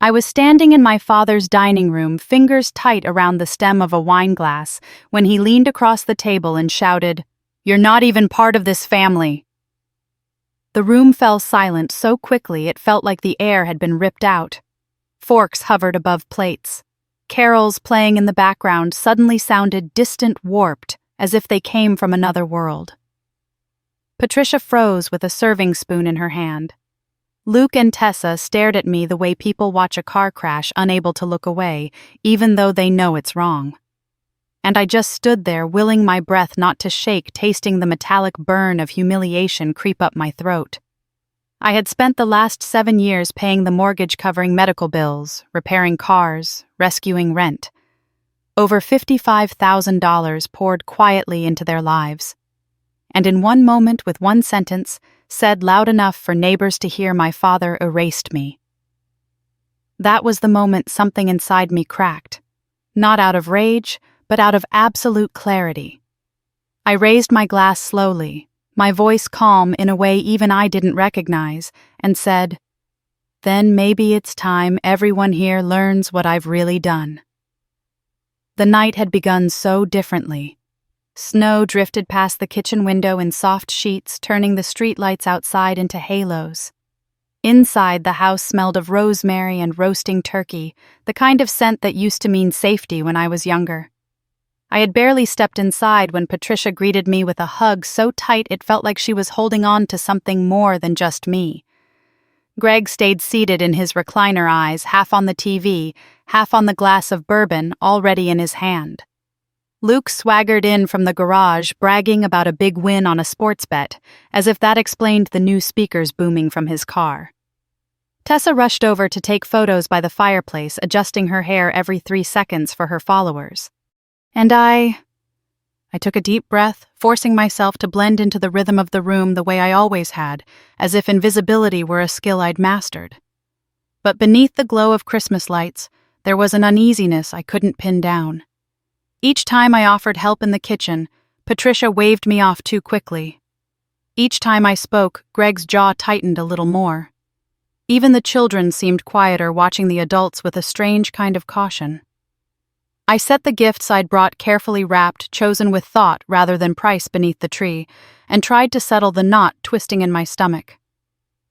I was standing in my father's dining room, fingers tight around the stem of a wine glass, when he leaned across the table and shouted, "You're not even part of this family." The room fell silent so quickly it felt like the air had been ripped out. Forks hovered above plates. Carols playing in the background suddenly sounded distant, warped, as if they came from another world. Patricia froze with a serving spoon in her hand. Luke and Tessa stared at me the way people watch a car crash, unable to look away, even though they know it's wrong. And I just stood there, willing my breath not to shake, tasting the metallic burn of humiliation creep up my throat. I had spent the last 7 years paying the mortgage, covering medical bills, repairing cars, rescuing rent. Over $55,000 poured quietly into their lives. And in one moment, with one sentence, said loud enough for neighbors to hear, my father erased me. That was the moment something inside me cracked, not out of rage, but out of absolute clarity. I raised my glass slowly, my voice calm in a way even I didn't recognize, and said, "Then maybe it's time everyone here learns what I've really done." The night had begun so differently. Snow drifted past the kitchen window in soft sheets, turning the streetlights outside into halos. Inside, the house smelled of rosemary and roasting turkey, the kind of scent that used to mean safety when I was younger. I had barely stepped inside when Patricia greeted me with a hug so tight it felt like she was holding on to something more than just me. Greg stayed seated in his recliner, eyes half on the TV, half on the glass of bourbon already in his hand. Luke swaggered in from the garage, bragging about a big win on a sports bet, as if that explained the new speakers booming from his car. Tessa rushed over to take photos by the fireplace, adjusting her hair every 3 seconds for her followers. And I took a deep breath, forcing myself to blend into the rhythm of the room the way I always had, as if invisibility were a skill I'd mastered. But beneath the glow of Christmas lights, there was an uneasiness I couldn't pin down. Each time I offered help in the kitchen, Patricia waved me off too quickly. Each time I spoke, Greg's jaw tightened a little more. Even the children seemed quieter, watching the adults with a strange kind of caution. I set the gifts I'd brought, carefully wrapped, chosen with thought rather than price, beneath the tree, and tried to settle the knot twisting in my stomach.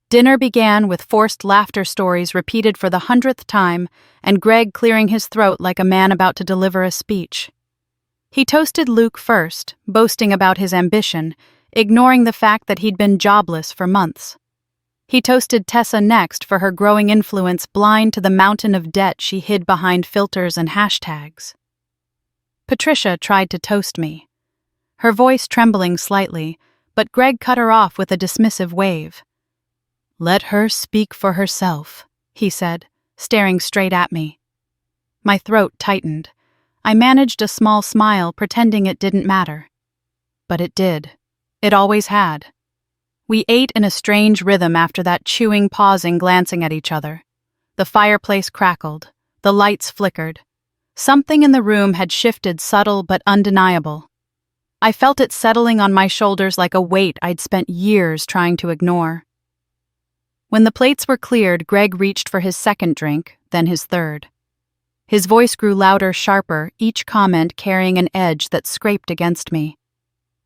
Dinner began with forced laughter stories repeated for the 100th time, and Greg clearing his throat like a man about to deliver a speech. He toasted Luke first, boasting about his ambition, ignoring the fact that he'd been jobless for months. He toasted Tessa next for her growing influence, blind to the mountain of debt she hid behind filters and hashtags. Patricia tried to toast me, her voice trembling slightly, but Greg cut her off with a dismissive wave. "Let her speak for herself," he said, staring straight at me. My throat tightened. I managed a small smile, pretending it didn't matter. But it did. It always had. We ate in a strange rhythm after that, chewing, pausing, glancing at each other. The fireplace crackled. The lights flickered. Something in the room had shifted, subtle but undeniable. I felt it settling on my shoulders like a weight I'd spent years trying to ignore. When the plates were cleared, Greg reached for his second drink, then his third. His voice grew louder, sharper, each comment carrying an edge that scraped against me.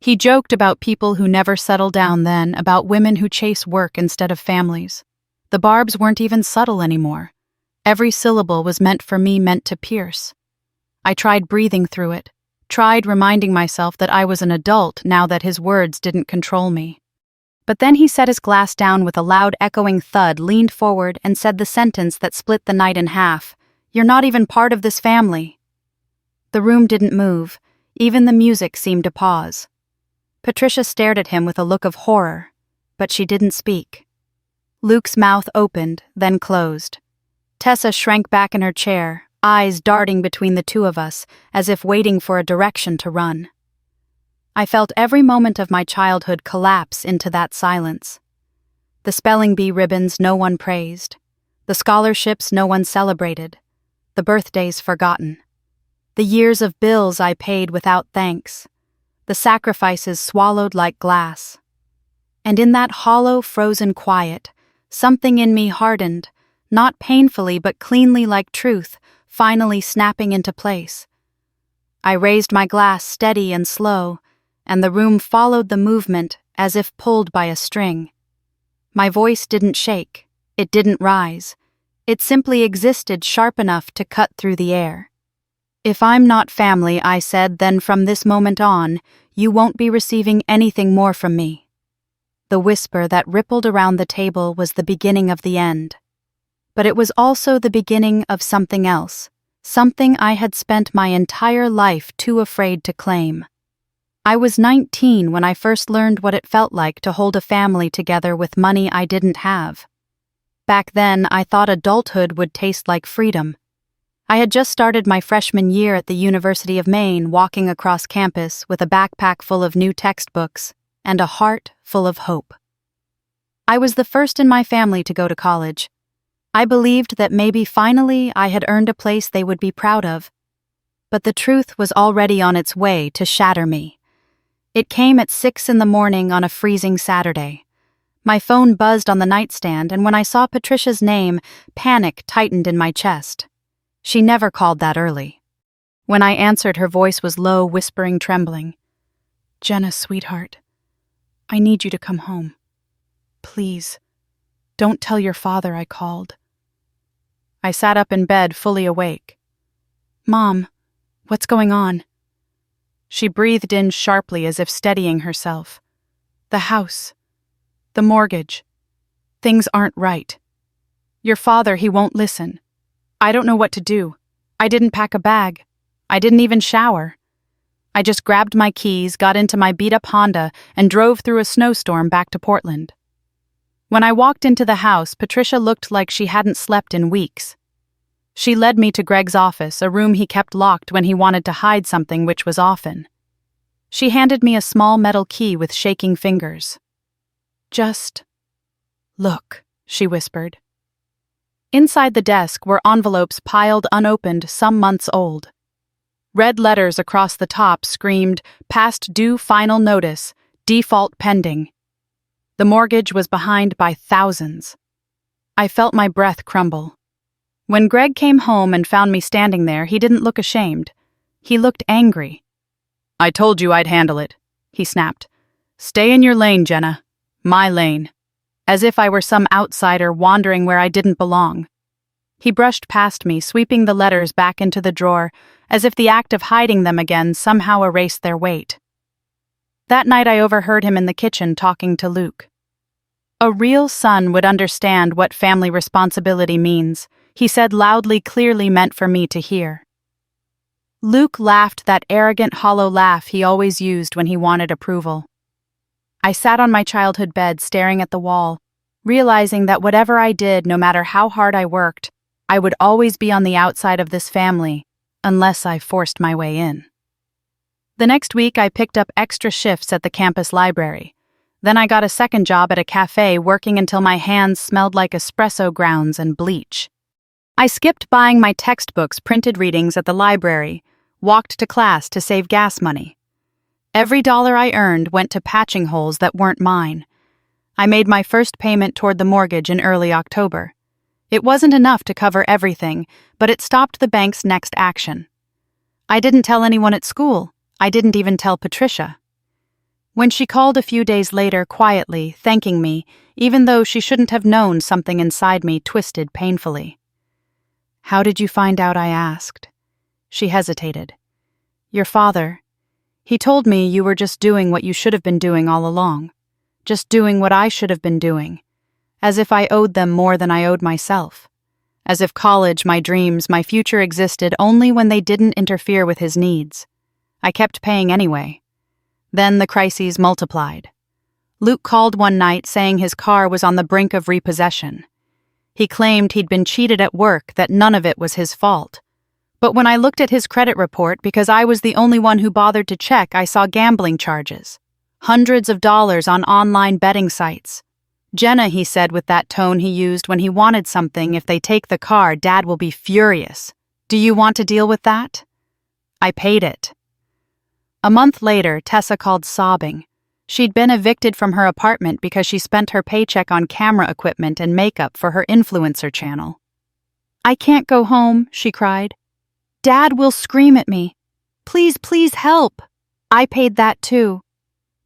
He joked about people who never settle down, then about women who chase work instead of families. The barbs weren't even subtle anymore. Every syllable was meant for me, meant to pierce. I tried breathing through it, tried reminding myself that I was an adult now that his words didn't control me. But then he set his glass down with a loud echoing thud, leaned forward, and said the sentence that split the night in half. "You're not even part of this family." The room didn't move. Even the music seemed to pause. Patricia stared at him with a look of horror, but she didn't speak. Luke's mouth opened, then closed. Tessa shrank back in her chair, eyes darting between the two of us, as if waiting for a direction to run. I felt every moment of my childhood collapse into that silence. The spelling bee ribbons no one praised. The scholarships no one celebrated. The birthdays forgotten. The years of bills I paid without thanks. The sacrifices swallowed like glass. And in that hollow, frozen quiet, something in me hardened, not painfully but cleanly like truth, finally snapping into place. I raised my glass steady and slow, and the room followed the movement as if pulled by a string. My voice didn't shake, it didn't rise. It simply existed sharp enough to cut through the air. "If I'm not family," I said, "then from this moment on, you won't be receiving anything more from me." The whisper that rippled around the table was the beginning of the end. But it was also the beginning of something else, something I had spent my entire life too afraid to claim. I was 19 when I first learned what it felt like to hold a family together with money I didn't have. Back then, I thought adulthood would taste like freedom. I had just started my freshman year at the University of Maine, walking across campus with a backpack full of new textbooks and a heart full of hope. I was the first in my family to go to college. I believed that maybe finally I had earned a place they would be proud of. But the truth was already on its way to shatter me. It came at 6 in the morning on a freezing Saturday. My phone buzzed on the nightstand, and when I saw Patricia's name, panic tightened in my chest. She never called that early. When I answered, her voice was low, whispering, trembling. "Jenna, sweetheart, I need you to come home. Please, don't tell your father I called." I sat up in bed, fully awake. "Mom, what's going on?" She breathed in sharply as if steadying herself. "The house. The mortgage. Things aren't right. Your father, he won't listen. I don't know what to do. I didn't pack a bag. I didn't even shower. I just grabbed my keys, got into my beat-up Honda, and drove through a snowstorm back to Portland." When I walked into the house, Patricia looked like she hadn't slept in weeks. She led me to Greg's office, a room he kept locked when he wanted to hide something, which was often. She handed me a small metal key with shaking fingers. "Just look," she whispered. Inside the desk were envelopes piled unopened, some months old. Red letters across the top screamed, "Past due final notice, default pending." The mortgage was behind by thousands. I felt my breath crumble. When Greg came home and found me standing there, he didn't look ashamed. He looked angry. "I told you I'd handle it," he snapped. "Stay in your lane, Jenna. My lane." As if I were some outsider wandering where I didn't belong. He brushed past me, sweeping the letters back into the drawer, as if the act of hiding them again somehow erased their weight. That night I overheard him in the kitchen talking to Luke. "A real son would understand what family responsibility means," he said loudly, clearly meant for me to hear. Luke laughed, that arrogant, hollow laugh he always used when he wanted approval. I sat on my childhood bed staring at the wall, realizing that whatever I did, no matter how hard I worked, I would always be on the outside of this family, unless I forced my way in. The next week I picked up extra shifts at the campus library. Then I got a second job at a cafe, working until my hands smelled like espresso grounds and bleach. I skipped buying my textbooks, printed readings at the library, walked to class to save gas money. Every dollar I earned went to patching holes that weren't mine. I made my first payment toward the mortgage in early October. It wasn't enough to cover everything, but it stopped the bank's next action. I didn't tell anyone at school. I didn't even tell Patricia. When she called a few days later, quietly, thanking me, even though she shouldn't have known, something inside me twisted painfully. "How did you find out?" I asked. She hesitated. "Your father. He told me you were just doing what you should have been doing all along. Just doing what I should have been doing. As if I owed them more than I owed myself. As if college, my dreams, my future existed only when they didn't interfere with his needs. I kept paying anyway. Then the crises multiplied. Luke called one night saying his car was on the brink of repossession. He claimed he'd been cheated at work, that none of it was his fault. But when I looked at his credit report, because I was the only one who bothered to check, I saw gambling charges. Hundreds of dollars on online betting sites. "Jenna," he said with that tone he used when he wanted something, "if they take the car, Dad will be furious. Do you want to deal with that?" I paid it. A month later, Tessa called sobbing. She'd been evicted from her apartment because she spent her paycheck on camera equipment and makeup for her influencer channel. "I can't go home," she cried. "Dad will scream at me. Please, please help." "I paid that too,"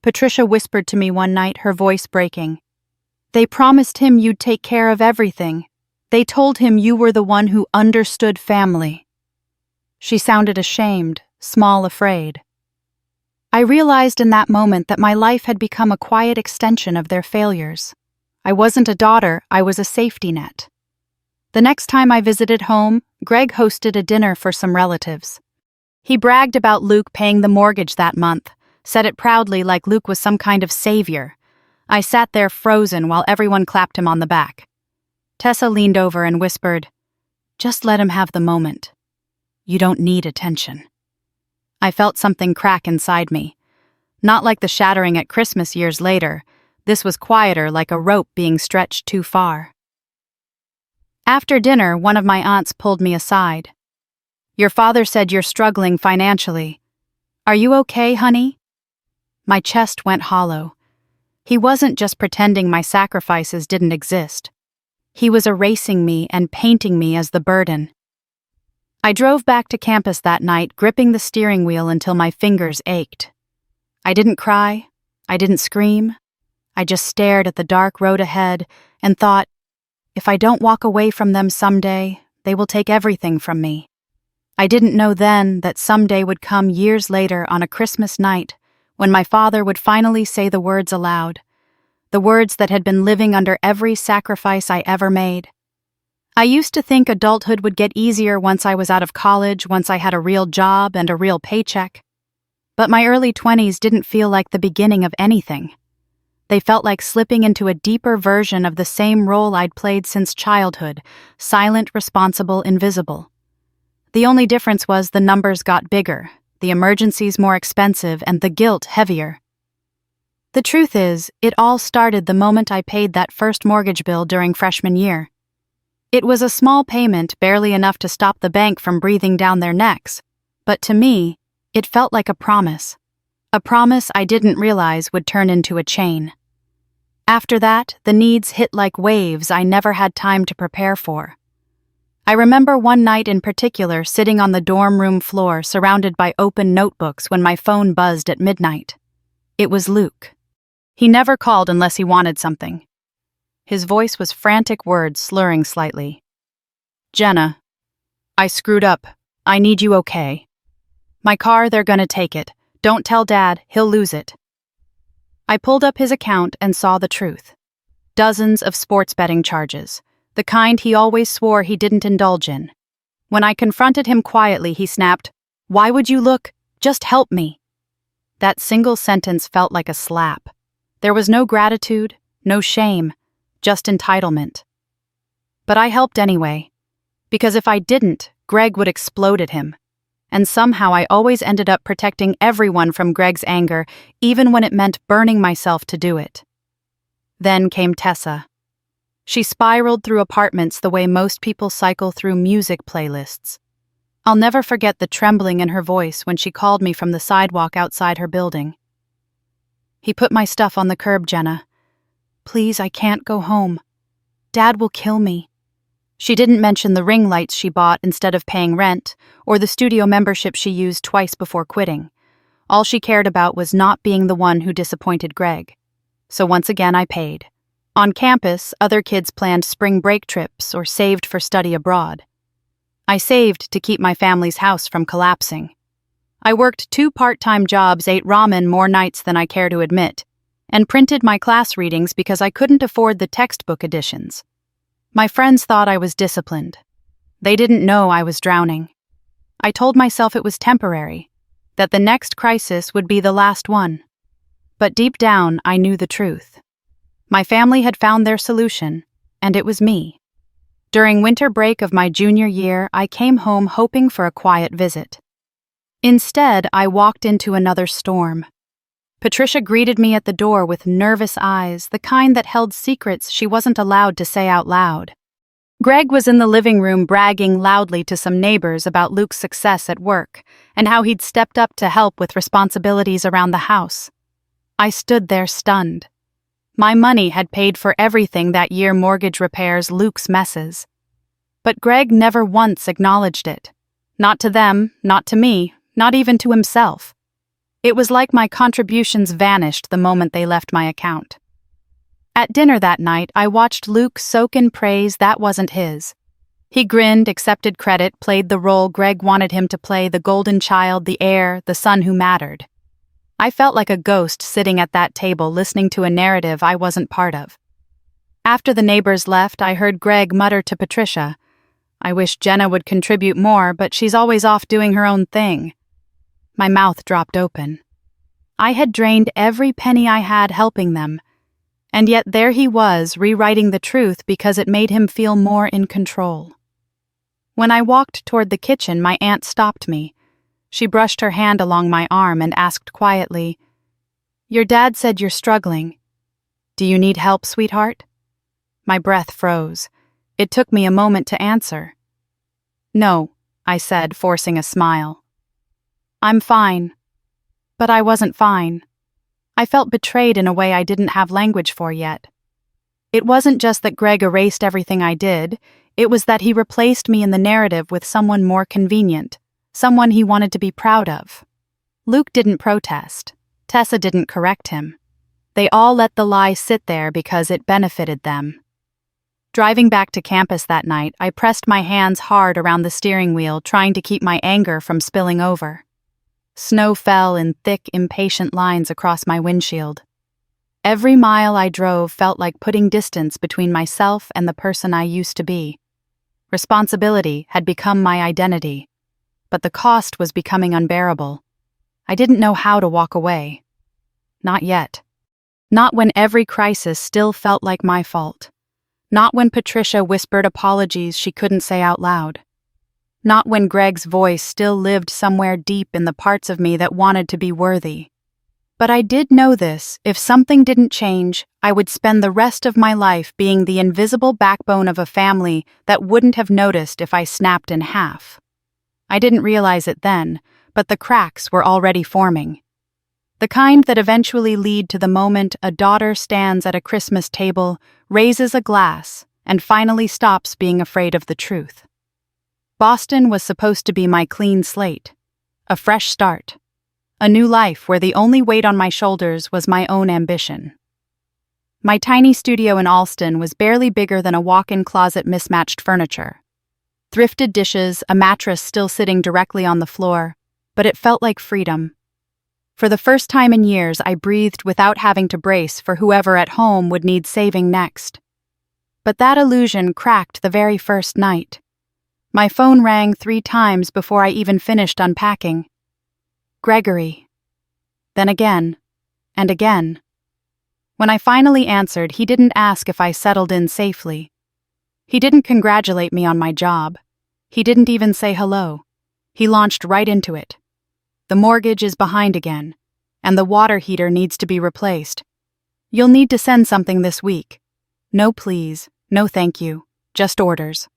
Patricia whispered to me one night, her voice breaking. "They promised him you'd take care of everything. They told him you were the one who understood family." She sounded ashamed, small, afraid. I realized in that moment that my life had become a quiet extension of their failures. I wasn't a daughter, I was a safety net. The next time I visited home, Greg hosted a dinner for some relatives. He bragged about Luke paying the mortgage that month, said it proudly like Luke was some kind of savior. I sat there frozen while everyone clapped him on the back. Tessa leaned over and whispered, "Just let him have the moment. You don't need attention." I felt something crack inside me. Not like the shattering at Christmas years later. This was quieter, like a rope being stretched too far. After dinner, one of my aunts pulled me aside. "Your father said you're struggling financially. Are you okay, honey?" My chest went hollow. He wasn't just pretending my sacrifices didn't exist. He was erasing me and painting me as the burden. I drove back to campus that night, gripping the steering wheel until my fingers ached. I didn't cry. I didn't scream. I just stared at the dark road ahead and thought, if I don't walk away from them someday, they will take everything from me. I didn't know then that someday would come years later on a Christmas night when my father would finally say the words aloud, the words that had been living under every sacrifice I ever made. I used to think adulthood would get easier once I was out of college, once I had a real job and a real paycheck. But my early 20s didn't feel like the beginning of anything. They felt like slipping into a deeper version of the same role I'd played since childhood, silent, responsible, invisible. The only difference was the numbers got bigger, the emergencies more expensive, and the guilt heavier. The truth is, it all started the moment I paid that first mortgage bill during freshman year. It was a small payment, barely enough to stop the bank from breathing down their necks, but to me, it felt like a promise I didn't realize would turn into a chain. After that, the needs hit like waves I never had time to prepare for. I remember one night in particular sitting on the dorm room floor surrounded by open notebooks when my phone buzzed at midnight. It was Luke. He never called unless he wanted something. His voice was frantic, words slurring slightly. "Jenna, I screwed up. I need you okay. My car, they're gonna take it. Don't tell Dad, he'll lose it." I pulled up his account and saw the truth. Dozens of sports betting charges, the kind he always swore he didn't indulge in. When I confronted him quietly, he snapped, "Why would you look? Just help me." That single sentence felt like a slap. There was no gratitude, no shame, just entitlement. But I helped anyway, because if I didn't, Greg would explode at him. And somehow I always ended up protecting everyone from Greg's anger, even when it meant burning myself to do it. Then came Tessa. She spiraled through apartments the way most people cycle through music playlists. I'll never forget the trembling in her voice when she called me from the sidewalk outside her building. "He put my stuff on the curb, Jenna. Please, I can't go home. Dad will kill me." She didn't mention the ring lights she bought instead of paying rent, or the studio membership she used twice before quitting. All she cared about was not being the one who disappointed Greg. So once again I paid. On campus, other kids planned spring break trips or saved for study abroad. I saved to keep my family's house from collapsing. I worked 2 part-time jobs, ate ramen more nights than I care to admit, and printed my class readings because I couldn't afford the textbook editions. My friends thought I was disciplined. They didn't know I was drowning. I told myself it was temporary, that the next crisis would be the last one. But deep down, I knew the truth. My family had found their solution, and it was me. During winter break of my junior year, I came home hoping for a quiet visit. Instead, I walked into another storm. Patricia greeted me at the door with nervous eyes, the kind that held secrets she wasn't allowed to say out loud. Greg was in the living room bragging loudly to some neighbors about Luke's success at work and how he'd stepped up to help with responsibilities around the house. I stood there stunned. My money had paid for everything that year: mortgage repairs, Luke's messes. But Greg never once acknowledged it. Not to them, not to me, not even to himself. It was like my contributions vanished the moment they left my account. At dinner that night, I watched Luke soak in praise that wasn't his. He grinned, accepted credit, played the role Greg wanted him to play, the golden child, the heir, the son who mattered. I felt like a ghost sitting at that table listening to a narrative I wasn't part of. After the neighbors left, I heard Greg mutter to Patricia, "I wish Jenna would contribute more, but she's always off doing her own thing." My mouth dropped open. I had drained every penny I had helping them, and yet there he was, rewriting the truth because it made him feel more in control. When I walked toward the kitchen, my aunt stopped me. She brushed her hand along my arm and asked quietly, "Your dad said you're struggling. Do you need help, sweetheart?" My breath froze. It took me a moment to answer. "No," I said, forcing a smile. "I'm fine." But I wasn't fine. I felt betrayed in a way I didn't have language for yet. It wasn't just that Greg erased everything I did, it was that he replaced me in the narrative with someone more convenient, someone he wanted to be proud of. Luke didn't protest. Tessa didn't correct him. They all let the lie sit there because it benefited them. Driving back to campus that night, I pressed my hands hard around the steering wheel, trying to keep my anger from spilling over. Snow fell in thick, impatient lines across my windshield. Every mile I drove felt like putting distance between myself and the person I used to be. Responsibility had become my identity, but the cost was becoming unbearable. I didn't know how to walk away. Not yet. Not when every crisis still felt like my fault. Not when Patricia whispered apologies she couldn't say out loud. Not when Greg's voice still lived somewhere deep in the parts of me that wanted to be worthy. But I did know this: if something didn't change, I would spend the rest of my life being the invisible backbone of a family that wouldn't have noticed if I snapped in half. I didn't realize it then, but the cracks were already forming. The kind that eventually lead to the moment a daughter stands at a Christmas table, raises a glass, and finally stops being afraid of the truth. Boston was supposed to be my clean slate, a fresh start, a new life where the only weight on my shoulders was my own ambition. My tiny studio in Allston was barely bigger than a walk-in closet, mismatched furniture. Thrifted dishes, a mattress still sitting directly on the floor, but it felt like freedom. For the first time in years, I breathed without having to brace for whoever at home would need saving next. But that illusion cracked the very first night. My phone rang 3 times before I even finished unpacking. Gregory. Then again, and again. When I finally answered, he didn't ask if I settled in safely. He didn't congratulate me on my job. He didn't even say hello. He launched right into it. "The mortgage is behind again, and the water heater needs to be replaced. You'll need to send something this week. No please, no thank you, just orders."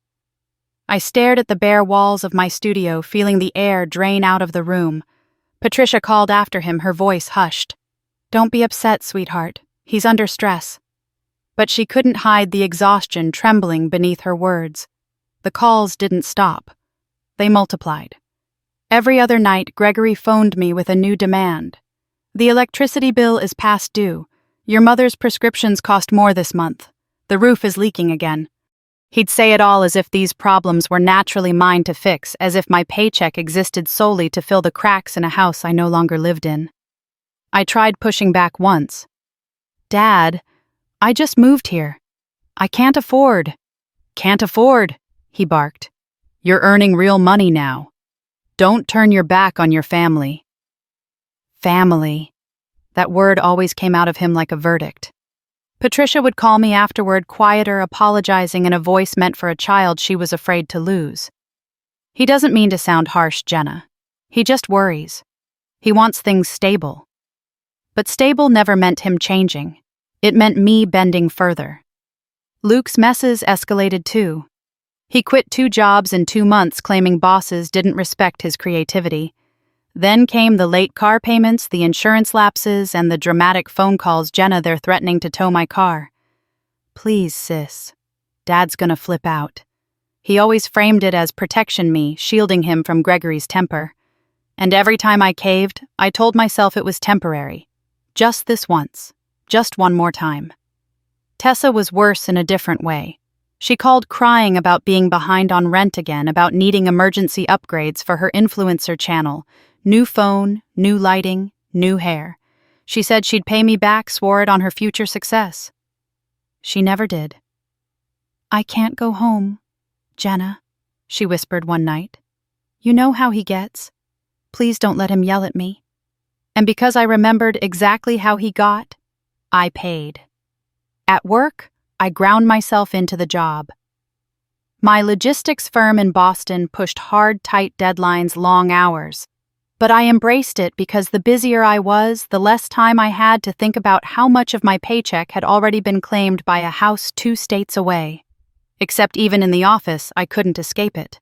I stared at the bare walls of my studio, feeling the air drain out of the room. Patricia called after him, her voice hushed. "Don't be upset, sweetheart. He's under stress." But she couldn't hide the exhaustion trembling beneath her words. The calls didn't stop. They multiplied. Every other night, Gregory phoned me with a new demand. "The electricity bill is past due. Your mother's prescriptions cost more this month. The roof is leaking again." He'd say it all as if these problems were naturally mine to fix, as if my paycheck existed solely to fill the cracks in a house I no longer lived in. I tried pushing back once. "Dad, I just moved here. I can't afford." "Can't afford," he barked. "You're earning real money now. Don't turn your back on your family." Family. That word always came out of him like a verdict. Patricia would call me afterward, quieter, apologizing in a voice meant for a child she was afraid to lose. "He doesn't mean to sound harsh, Jenna. He just worries. He wants things stable." But stable never meant him changing. It meant me bending further. Luke's messes escalated too. He quit 2 jobs in 2 months, claiming bosses didn't respect his creativity. Then came the late car payments, the insurance lapses, and the dramatic phone calls. "Jenna, they're threatening to tow my car." "Please, sis. Dad's gonna flip out." He always framed it as protection me, shielding him from Gregory's temper. And every time I caved, I told myself it was temporary. Just this once. Just one more time. Tessa was worse in a different way. She called crying about being behind on rent again, about needing emergency upgrades for her influencer channel. New phone, new lighting, new hair. She said she'd pay me back, swore it on her future success. She never did. "I can't go home, Jenna," she whispered one night. "You know how he gets. Please don't let him yell at me." And because I remembered exactly how he got, I paid. At work, I ground myself into the job. My logistics firm in Boston pushed hard, tight deadlines, long hours. But I embraced it because the busier I was, the less time I had to think about how much of my paycheck had already been claimed by a house 2 states away. Except even in the office, I couldn't escape it.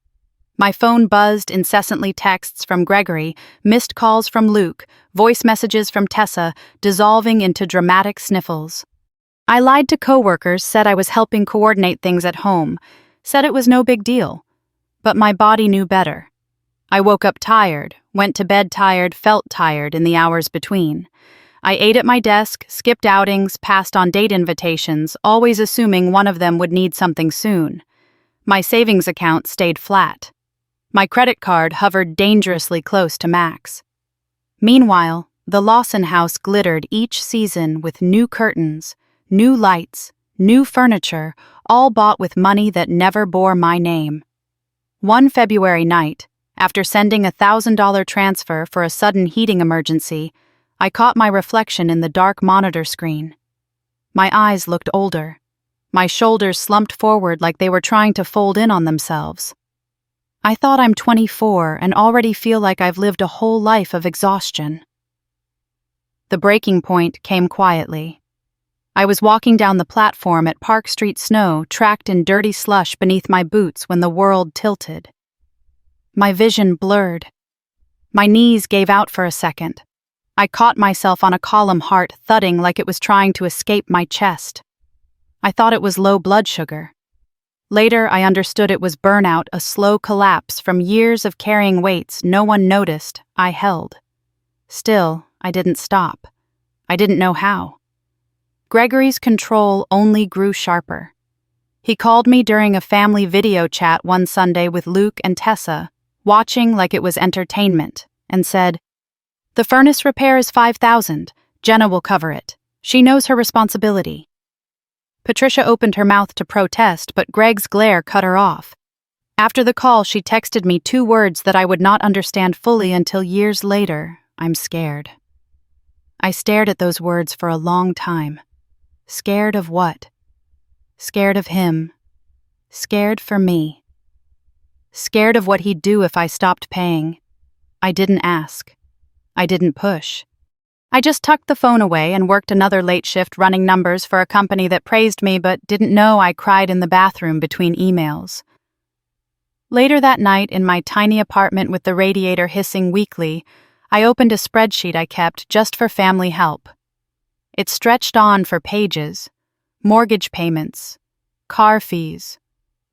My phone buzzed, incessantly texts from Gregory, missed calls from Luke, voice messages from Tessa, dissolving into dramatic sniffles. I lied to coworkers, said I was helping coordinate things at home, said it was no big deal. But my body knew better. I woke up tired, went to bed tired, felt tired in the hours between. I ate at my desk, skipped outings, passed on date invitations, always assuming one of them would need something soon. My savings account stayed flat. My credit card hovered dangerously close to max. Meanwhile, the Lawson house glittered each season with new curtains, new lights, new furniture, all bought with money that never bore my name. One February night, after sending a $1,000 transfer for a sudden heating emergency, I caught my reflection in the dark monitor screen. My eyes looked older. My shoulders slumped forward like they were trying to fold in on themselves. I thought I'm 24 and already feel like I've lived a whole life of exhaustion. The breaking point came quietly. I was walking down the platform at Park Street Snow, tracked in dirty slush beneath my boots when the world tilted. My vision blurred. My knees gave out for a second. I caught myself on a column heart thudding like it was trying to escape my chest. I thought it was low blood sugar. Later, I understood it was burnout, a slow collapse from years of carrying weights no one noticed I held. Still, I didn't stop. I didn't know how. Gregory's control only grew sharper. He called me during a family video chat one Sunday with Luke and Tessa, watching like it was entertainment, and said, "The furnace repair is $5,000. Jenna will cover it. She knows her responsibility." Patricia opened her mouth to protest, but Greg's glare cut her off. After the call, she texted me 2 words that I would not understand fully until years later. "I'm scared." I stared at those words for a long time. Scared of what? Scared of him. Scared for me. Scared of what he'd do if I stopped paying. I didn't ask. I didn't push. I just tucked the phone away and worked another late shift running numbers for a company that praised me but didn't know I cried in the bathroom between emails. Later that night, in my tiny apartment with the radiator hissing weakly, I opened a spreadsheet I kept just for family help. It stretched on for pages. Mortgage payments, car fees,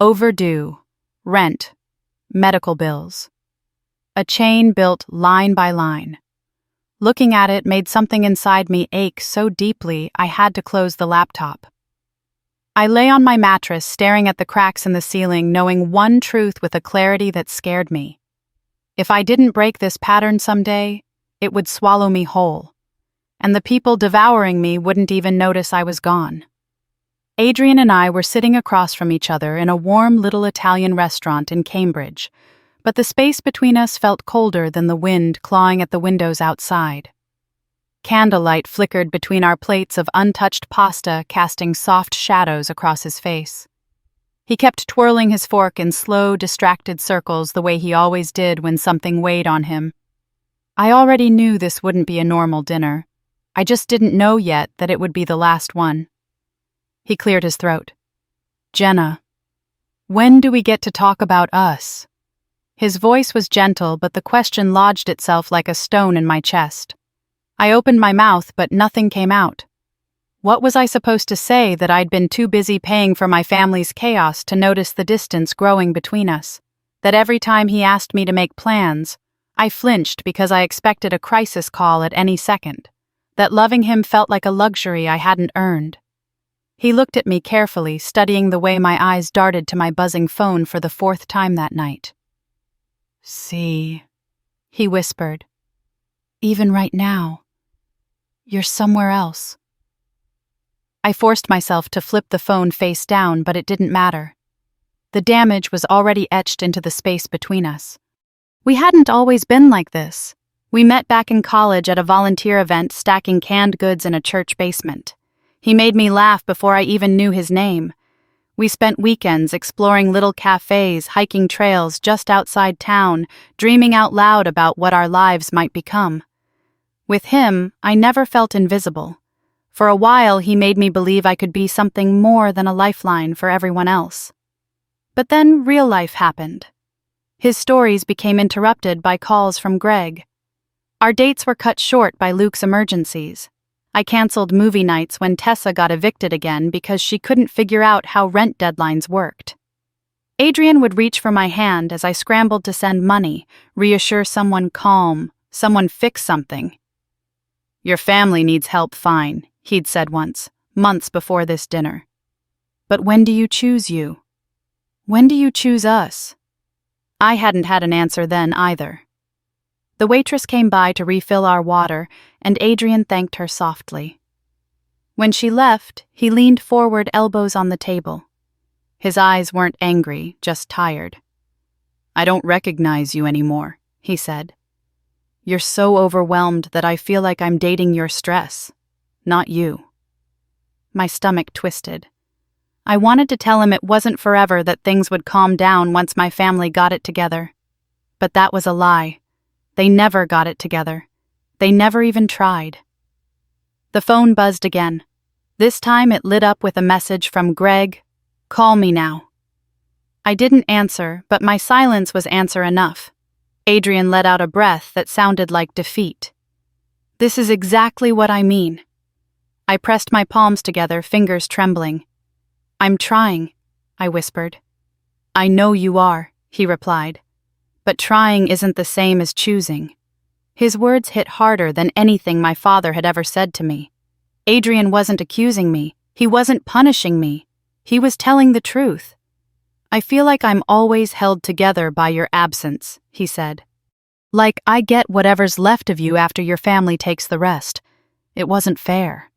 overdue, rent, medical bills. A chain built line by line. Looking at it made something inside me ache so deeply I had to close the laptop. I lay on my mattress, staring at the cracks in the ceiling, knowing one truth with a clarity that scared me. If I didn't break this pattern someday, it would swallow me whole. And the people devouring me wouldn't even notice I was gone. Adrian and I were sitting across from each other in a warm little Italian restaurant in Cambridge, but the space between us felt colder than the wind clawing at the windows outside. Candlelight flickered between our plates of untouched pasta, casting soft shadows across his face. He kept twirling his fork in slow, distracted circles the way he always did when something weighed on him. I already knew this wouldn't be a normal dinner. I just didn't know yet that it would be the last one. He cleared his throat. "Jenna, when do we get to talk about us?" His voice was gentle, but the question lodged itself like a stone in my chest. I opened my mouth, but nothing came out. What was I supposed to say that I'd been too busy paying for my family's chaos to notice the distance growing between us? That every time he asked me to make plans, I flinched because I expected a crisis call at any second? That loving him felt like a luxury I hadn't earned? He looked at me carefully, studying the way my eyes darted to my buzzing phone for the fourth time that night. "See," he whispered. "Even right now, you're somewhere else." I forced myself to flip the phone face down, but it didn't matter. The damage was already etched into the space between us. We hadn't always been like this. We met back in college at a volunteer event stacking canned goods in a church basement. He made me laugh before I even knew his name. We spent weekends exploring little cafes, hiking trails just outside town, dreaming out loud about what our lives might become. With him, I never felt invisible. For a while, he made me believe I could be something more than a lifeline for everyone else. But then real life happened. His stories became interrupted by calls from Greg. Our dates were cut short by Luke's emergencies. I canceled movie nights when Tessa got evicted again because she couldn't figure out how rent deadlines worked. Adrian would reach for my hand as I scrambled to send money, reassure someone calm, someone fix something. "Your family needs help, fine," he'd said once, months before this dinner. "But when do you choose you? When do you choose us?" I hadn't had an answer then either. The waitress came by to refill our water, and Adrian thanked her softly. When she left, he leaned forward, elbows on the table. His eyes weren't angry, just tired. "I don't recognize you anymore," he said. "You're so overwhelmed that I feel like I'm dating your stress, not you." My stomach twisted. I wanted to tell him it wasn't forever, that things would calm down once my family got it together. But that was a lie. They never got it together. They never even tried. The phone buzzed again. This time it lit up with a message from Greg. "Call me now." I didn't answer, but my silence was answer enough. Adrian let out a breath that sounded like defeat. "This is exactly what I mean." I pressed my palms together, fingers trembling. "I'm trying," I whispered. "I know you are," he replied. "But trying isn't the same as choosing." His words hit harder than anything my father had ever said to me. Adrian wasn't accusing me. He wasn't punishing me. He was telling the truth. "I feel like I'm always held together by your absence," he said. "Like I get whatever's left of you after your family takes the rest. It wasn't fair."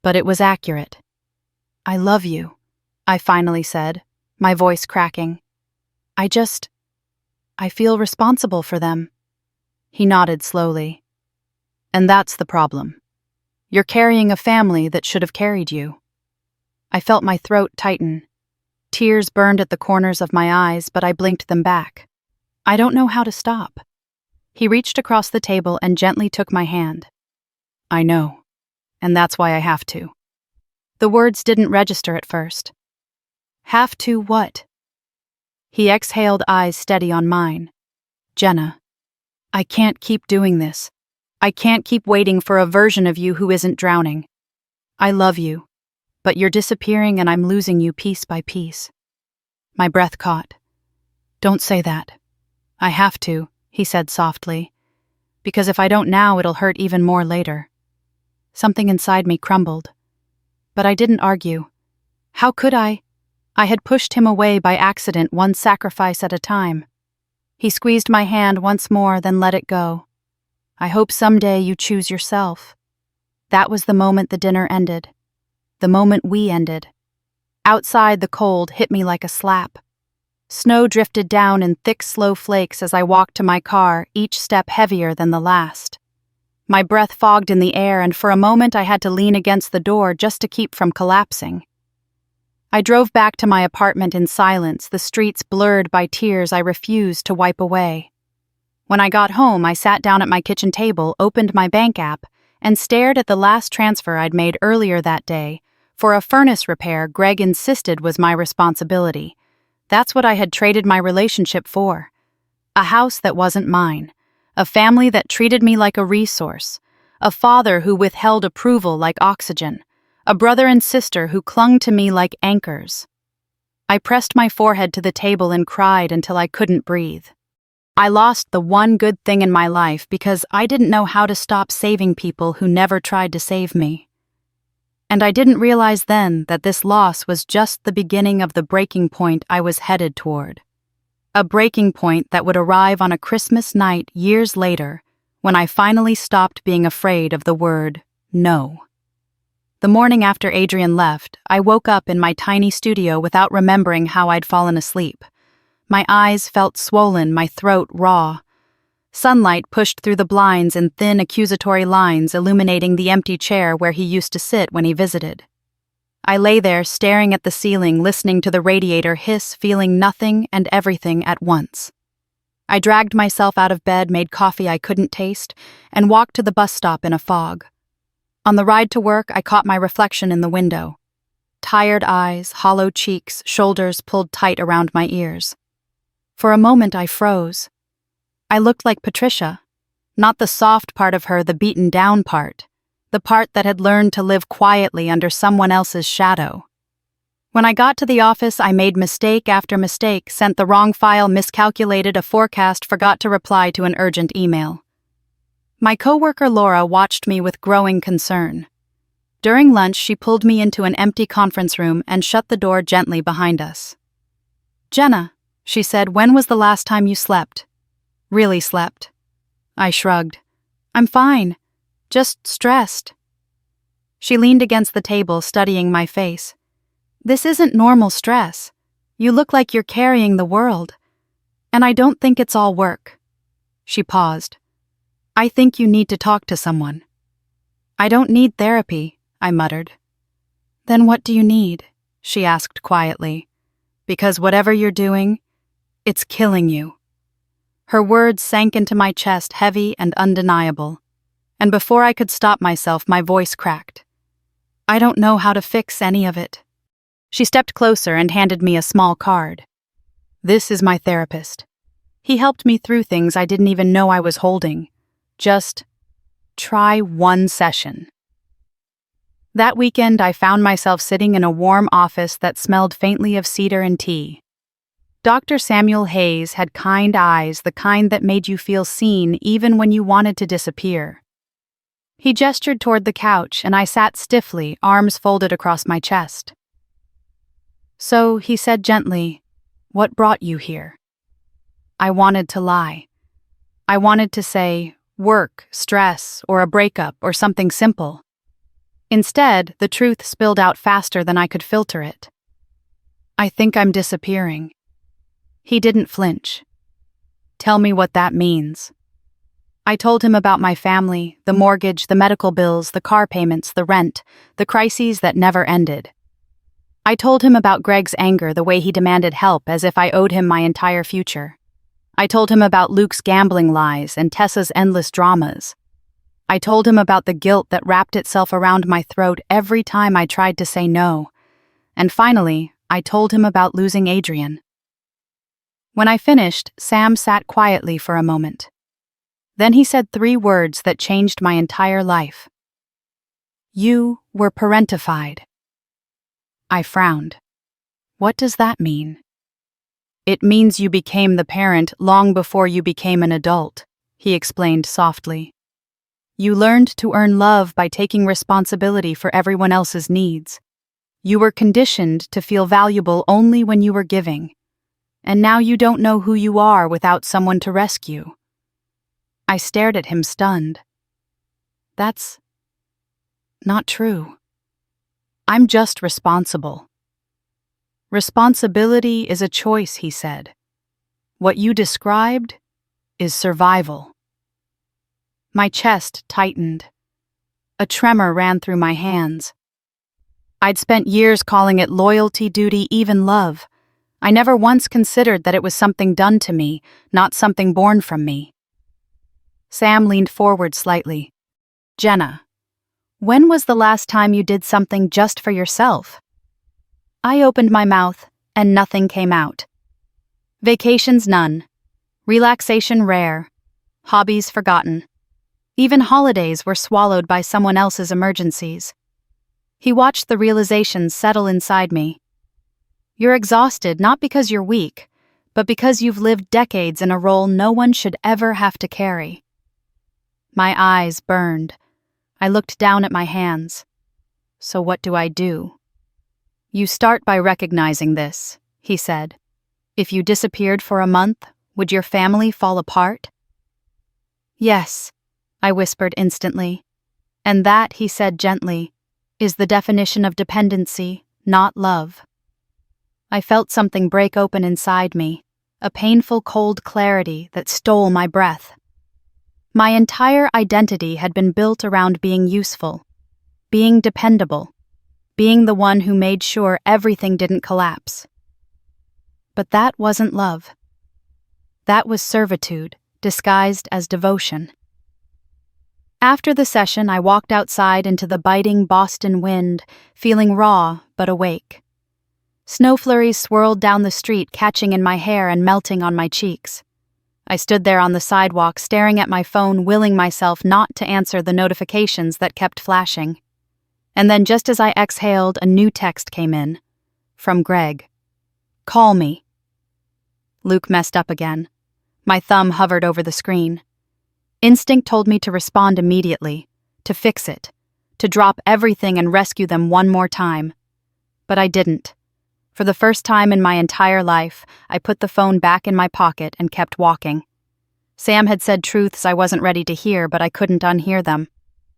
But it was accurate. "I love you," I finally said, my voice cracking. I feel responsible for them." He nodded slowly. "And that's the problem. You're carrying a family that should have carried you." I felt my throat tighten. Tears burned at the corners of my eyes, but I blinked them back. I don't know how to stop. He reached across the table and gently took my hand. "I know, and that's why I have to." The words didn't register at first. "Have to what?" He exhaled, eyes steady on mine. "Jenna, I can't keep doing this. I can't keep waiting for a version of you who isn't drowning. I love you, but you're disappearing and I'm losing you piece by piece." My breath caught. "Don't say that." "I have to," he said softly, "because if I don't now, it'll hurt even more later." Something inside me crumbled. But I didn't argue. How could I? I had pushed him away by accident, one sacrifice at a time. He squeezed my hand once more, then let it go. "I hope someday you choose yourself." That was the moment the dinner ended. The moment we ended. Outside, the cold hit me like a slap. Snow drifted down in thick, slow flakes as I walked to my car, each step heavier than the last. My breath fogged in the air, and for a moment I had to lean against the door just to keep from collapsing. I drove back to my apartment in silence, the streets blurred by tears I refused to wipe away. When I got home, I sat down at my kitchen table, opened my bank app, and stared at the last transfer I'd made earlier that day for a furnace repair Greg insisted was my responsibility. That's what I had traded my relationship for. A house that wasn't mine. A family that treated me like a resource. A father who withheld approval like oxygen. a brother and sister who clung to me like anchors. I pressed my forehead to the table and cried until I couldn't breathe. I lost the one good thing in my life because I didn't know how to stop saving people who never tried to save me. And I didn't realize then that this loss was just the beginning of the breaking point I was headed toward. A breaking point that would arrive on a Christmas night years later when I finally stopped being afraid of the word no. The morning after Adrian left, I woke up in my tiny studio without remembering how I'd fallen asleep. My eyes felt swollen, my throat raw. Sunlight pushed through the blinds in thin accusatory lines illuminating the empty chair where he used to sit when he visited. I lay there staring at the ceiling, listening to the radiator hiss, feeling nothing and everything at once. I dragged myself out of bed, made coffee I couldn't taste, and walked to the bus stop in a fog. On the ride to work, I caught my reflection in the window. Tired eyes, hollow cheeks, shoulders pulled tight around my ears. For a moment, I froze. I looked like Patricia, not the soft part of her, the beaten-down part, the part that had learned to live quietly under someone else's shadow. When I got to the office, I made mistake after mistake, sent the wrong file, miscalculated a forecast, forgot to reply to an urgent email. My coworker Laura watched me with growing concern. During lunch, she pulled me into an empty conference room and shut the door gently behind us. "Jenna," she said, "when was the last time you slept? Really slept?" I shrugged. "I'm fine. Just stressed." She leaned against the table, studying my face. "This isn't normal stress. You look like you're carrying the world. And I don't think it's all work." She paused. "I think you need to talk to someone." "I don't need therapy," I muttered. "Then what do you need?" she asked quietly. "Because whatever you're doing, it's killing you." Her words sank into my chest, heavy and undeniable. And before I could stop myself, my voice cracked. "I don't know how to fix any of it." She stepped closer and handed me a small card. "This is my therapist. He helped me through things I didn't even know I was holding. Just try one session." That weekend, I found myself sitting in a warm office that smelled faintly of cedar and tea. Dr. Samuel Hayes had kind eyes, the kind that made you feel seen even when you wanted to disappear. He gestured toward the couch, and I sat stiffly, arms folded across my chest. "So," he said gently, "what brought you here?" I wanted to lie. I wanted to say, work, stress, or a breakup, or something simple. Instead, the truth spilled out faster than I could filter it. "I think I'm disappearing." He didn't flinch. "Tell me what that means." I told him about my family, the mortgage, the medical bills, the car payments, the rent, the crises that never ended. I told him about Greg's anger, the way he demanded help as if I owed him my entire future. I told him about Luke's gambling lies and Tessa's endless dramas. I told him about the guilt that wrapped itself around my throat every time I tried to say no. And finally, I told him about losing Adrian. When I finished, Sam sat quietly for a moment. Then he said 3 words that changed my entire life. "You were parentified." I frowned. "What does that mean?" "It means you became the parent long before you became an adult," he explained softly. "You learned to earn love by taking responsibility for everyone else's needs. You were conditioned to feel valuable only when you were giving. And now you don't know who you are without someone to rescue." I stared at him, stunned. "That's not true. I'm just responsible." "Responsibility is a choice," he said. "What you described is survival." My chest tightened. A tremor ran through my hands. I'd spent years calling it loyalty, duty, even love. I never once considered that it was something done to me, not something born from me. Sam leaned forward slightly. "Jenna, when was the last time you did something just for yourself?" I opened my mouth, and nothing came out. Vacations none. Relaxation rare. Hobbies forgotten. Even holidays were swallowed by someone else's emergencies. He watched the realization settle inside me. You're exhausted not because you're weak, but because you've lived decades in a role no one should ever have to carry. My eyes burned. I looked down at my hands. So what do I do? You start by recognizing this, he said. If you disappeared for a month, would your family fall apart? Yes, I whispered instantly. And that, he said gently, is the definition of dependency, not love. I felt something break open inside me, a painful cold clarity that stole my breath. My entire identity had been built around being useful, being dependable, being the one who made sure everything didn't collapse. But that wasn't love. That was servitude, disguised as devotion. After the session, I walked outside into the biting Boston wind, feeling raw but awake. Snow flurries swirled down the street, catching in my hair and melting on my cheeks. I stood there on the sidewalk, staring at my phone, willing myself not to answer the notifications that kept flashing. And then just as I exhaled, a new text came in. From Greg. Call me. Luke messed up again. My thumb hovered over the screen. Instinct told me to respond immediately, to fix it, to drop everything and rescue them one more time. But I didn't. For the first time in my entire life, I put the phone back in my pocket and kept walking. Sam had said truths I wasn't ready to hear, but I couldn't unhear them.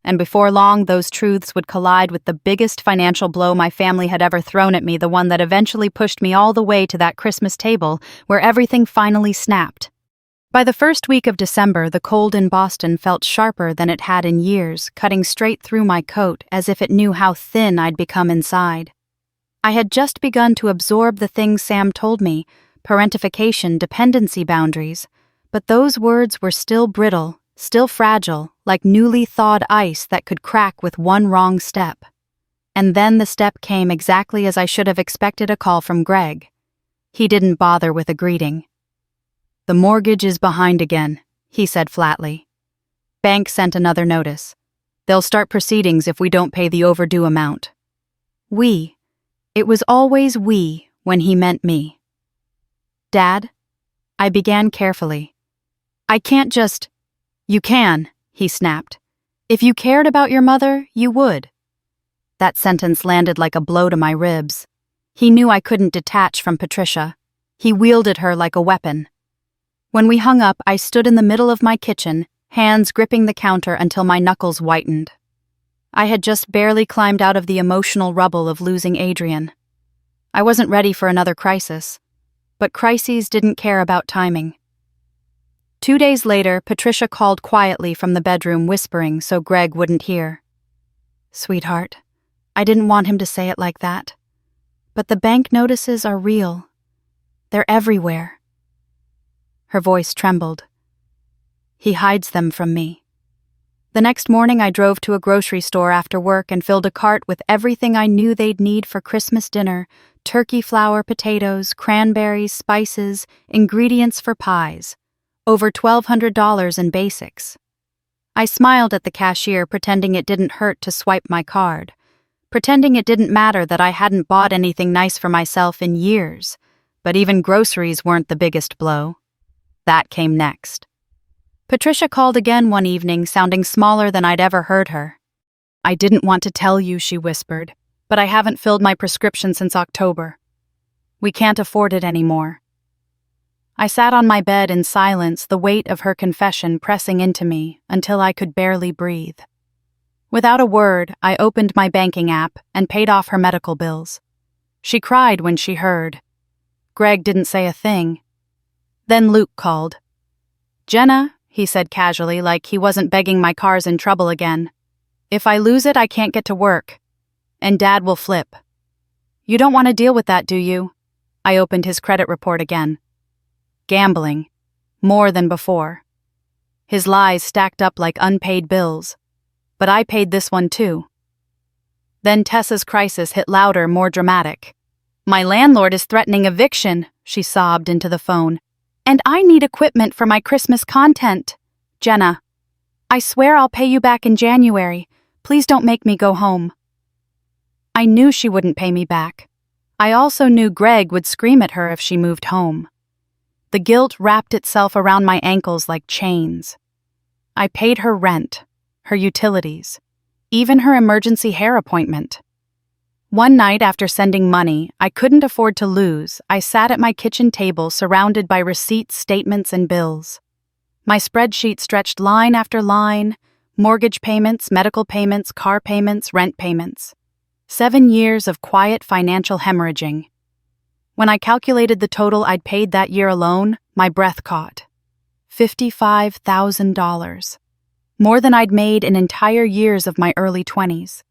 And before long, those truths would collide with the biggest financial blow my family had ever thrown at me, the one that eventually pushed me all the way to that Christmas table where everything finally snapped. By the first week of December, the cold in Boston felt sharper than it had in years, cutting straight through my coat as if it knew how thin I'd become inside. I had just begun to absorb the things Sam told me, parentification, dependency boundaries, but those words were still brittle, still fragile, like newly thawed ice that could crack with one wrong step. And then the step came exactly as I should have expected a call from Greg. He didn't bother with a greeting. The mortgage is behind again, he said flatly. Bank sent another notice. They'll start proceedings if we don't pay the overdue amount. We. It was always we when he meant me. Dad? I began carefully. I can't just... You can, he snapped. If you cared about your mother, you would. That sentence landed like a blow to my ribs. He knew I couldn't detach from Patricia. He wielded her like a weapon. When we hung up, I stood in the middle of my kitchen, hands gripping the counter until my knuckles whitened. I had just barely climbed out of the emotional rubble of losing Adrian. I wasn't ready for another crisis, but crises didn't care about timing. 2 days later, Patricia called quietly from the bedroom, whispering so Greg wouldn't hear. Sweetheart, I didn't want him to say it like that. But the bank notices are real. They're everywhere. Her voice trembled. He hides them from me. The next morning I drove to a grocery store after work and filled a cart with everything I knew they'd need for Christmas dinner: turkey flour, potatoes, cranberries, spices, ingredients for pies. Over $1,200 in basics. I smiled at the cashier, pretending it didn't hurt to swipe my card, pretending it didn't matter that I hadn't bought anything nice for myself in years, but even groceries weren't the biggest blow. That came next. Patricia called again one evening, sounding smaller than I'd ever heard her. I didn't want to tell you, she whispered, but I haven't filled my prescription since October. We can't afford it anymore. I sat on my bed in silence, the weight of her confession pressing into me until I could barely breathe. Without a word, I opened my banking app and paid off her medical bills. She cried when she heard. Greg didn't say a thing. Then Luke called. Jenna, he said casually, like he wasn't begging my car's in trouble again. If I lose it, I can't get to work. And Dad will flip. You don't want to deal with that, do you? I opened his credit report again. Gambling. More than before. His lies stacked up like unpaid bills. But I paid this one too. Then Tessa's crisis hit louder, more dramatic. My landlord is threatening eviction, she sobbed into the phone. And I need equipment for my Christmas content. Jenna, I swear I'll pay you back in January. Please don't make me go home. I knew she wouldn't pay me back. I also knew Greg would scream at her if she moved home. The guilt wrapped itself around my ankles like chains. I paid her rent, her utilities, even her emergency hair appointment. One night after sending money I couldn't afford to lose, I sat at my kitchen table surrounded by receipts, statements, and bills. My spreadsheet stretched line after line: mortgage payments, medical payments, car payments, rent payments. 7 years of quiet financial hemorrhaging. When I calculated the total I'd paid that year alone, my breath caught. $55,000. More than I'd made in entire years of my early 20s.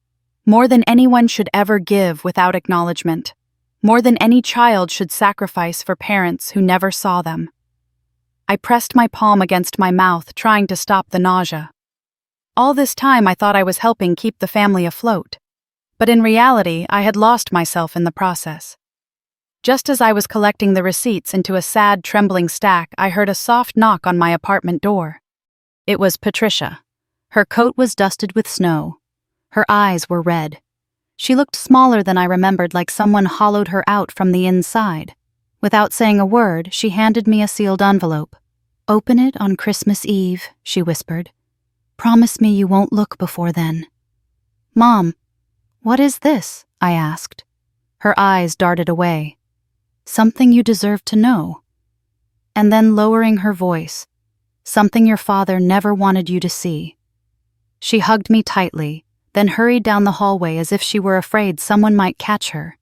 More than anyone should ever give without acknowledgement. More than any child should sacrifice for parents who never saw them. I pressed my palm against my mouth, trying to stop the nausea. All this time I thought I was helping keep the family afloat. But in reality, I had lost myself in the process. Just as I was collecting the receipts into a sad, trembling stack, I heard a soft knock on my apartment door. It was Patricia. Her coat was dusted with snow. Her eyes were red. She looked smaller than I remembered, like someone hollowed her out from the inside. Without saying a word, she handed me a sealed envelope. "Open it on Christmas Eve," she whispered. "Promise me you won't look before then." "Mom, what is this?" I asked. Her eyes darted away. "Something you deserve to know." And then, lowering her voice, "Something your father never wanted you to see." She hugged me tightly, then hurried down the hallway as if she were afraid someone might catch her.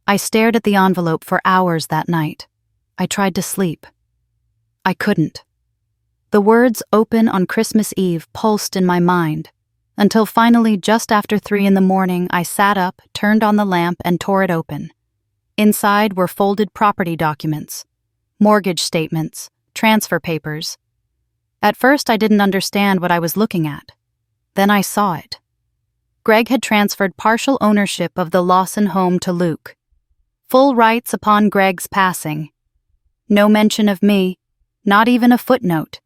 I stared at the envelope for hours that night. I tried to sleep. I couldn't. The words "open on Christmas Eve" pulsed in my mind, until finally, just after 3 a.m, I sat up, turned on the lamp, and tore it open. Inside were folded property documents, mortgage statements, transfer papers. At first I didn't understand what I was looking at. Then I saw it. Greg had transferred partial ownership of the Lawson home to Luke. Full rights upon Greg's passing. No mention of me, not even a footnote.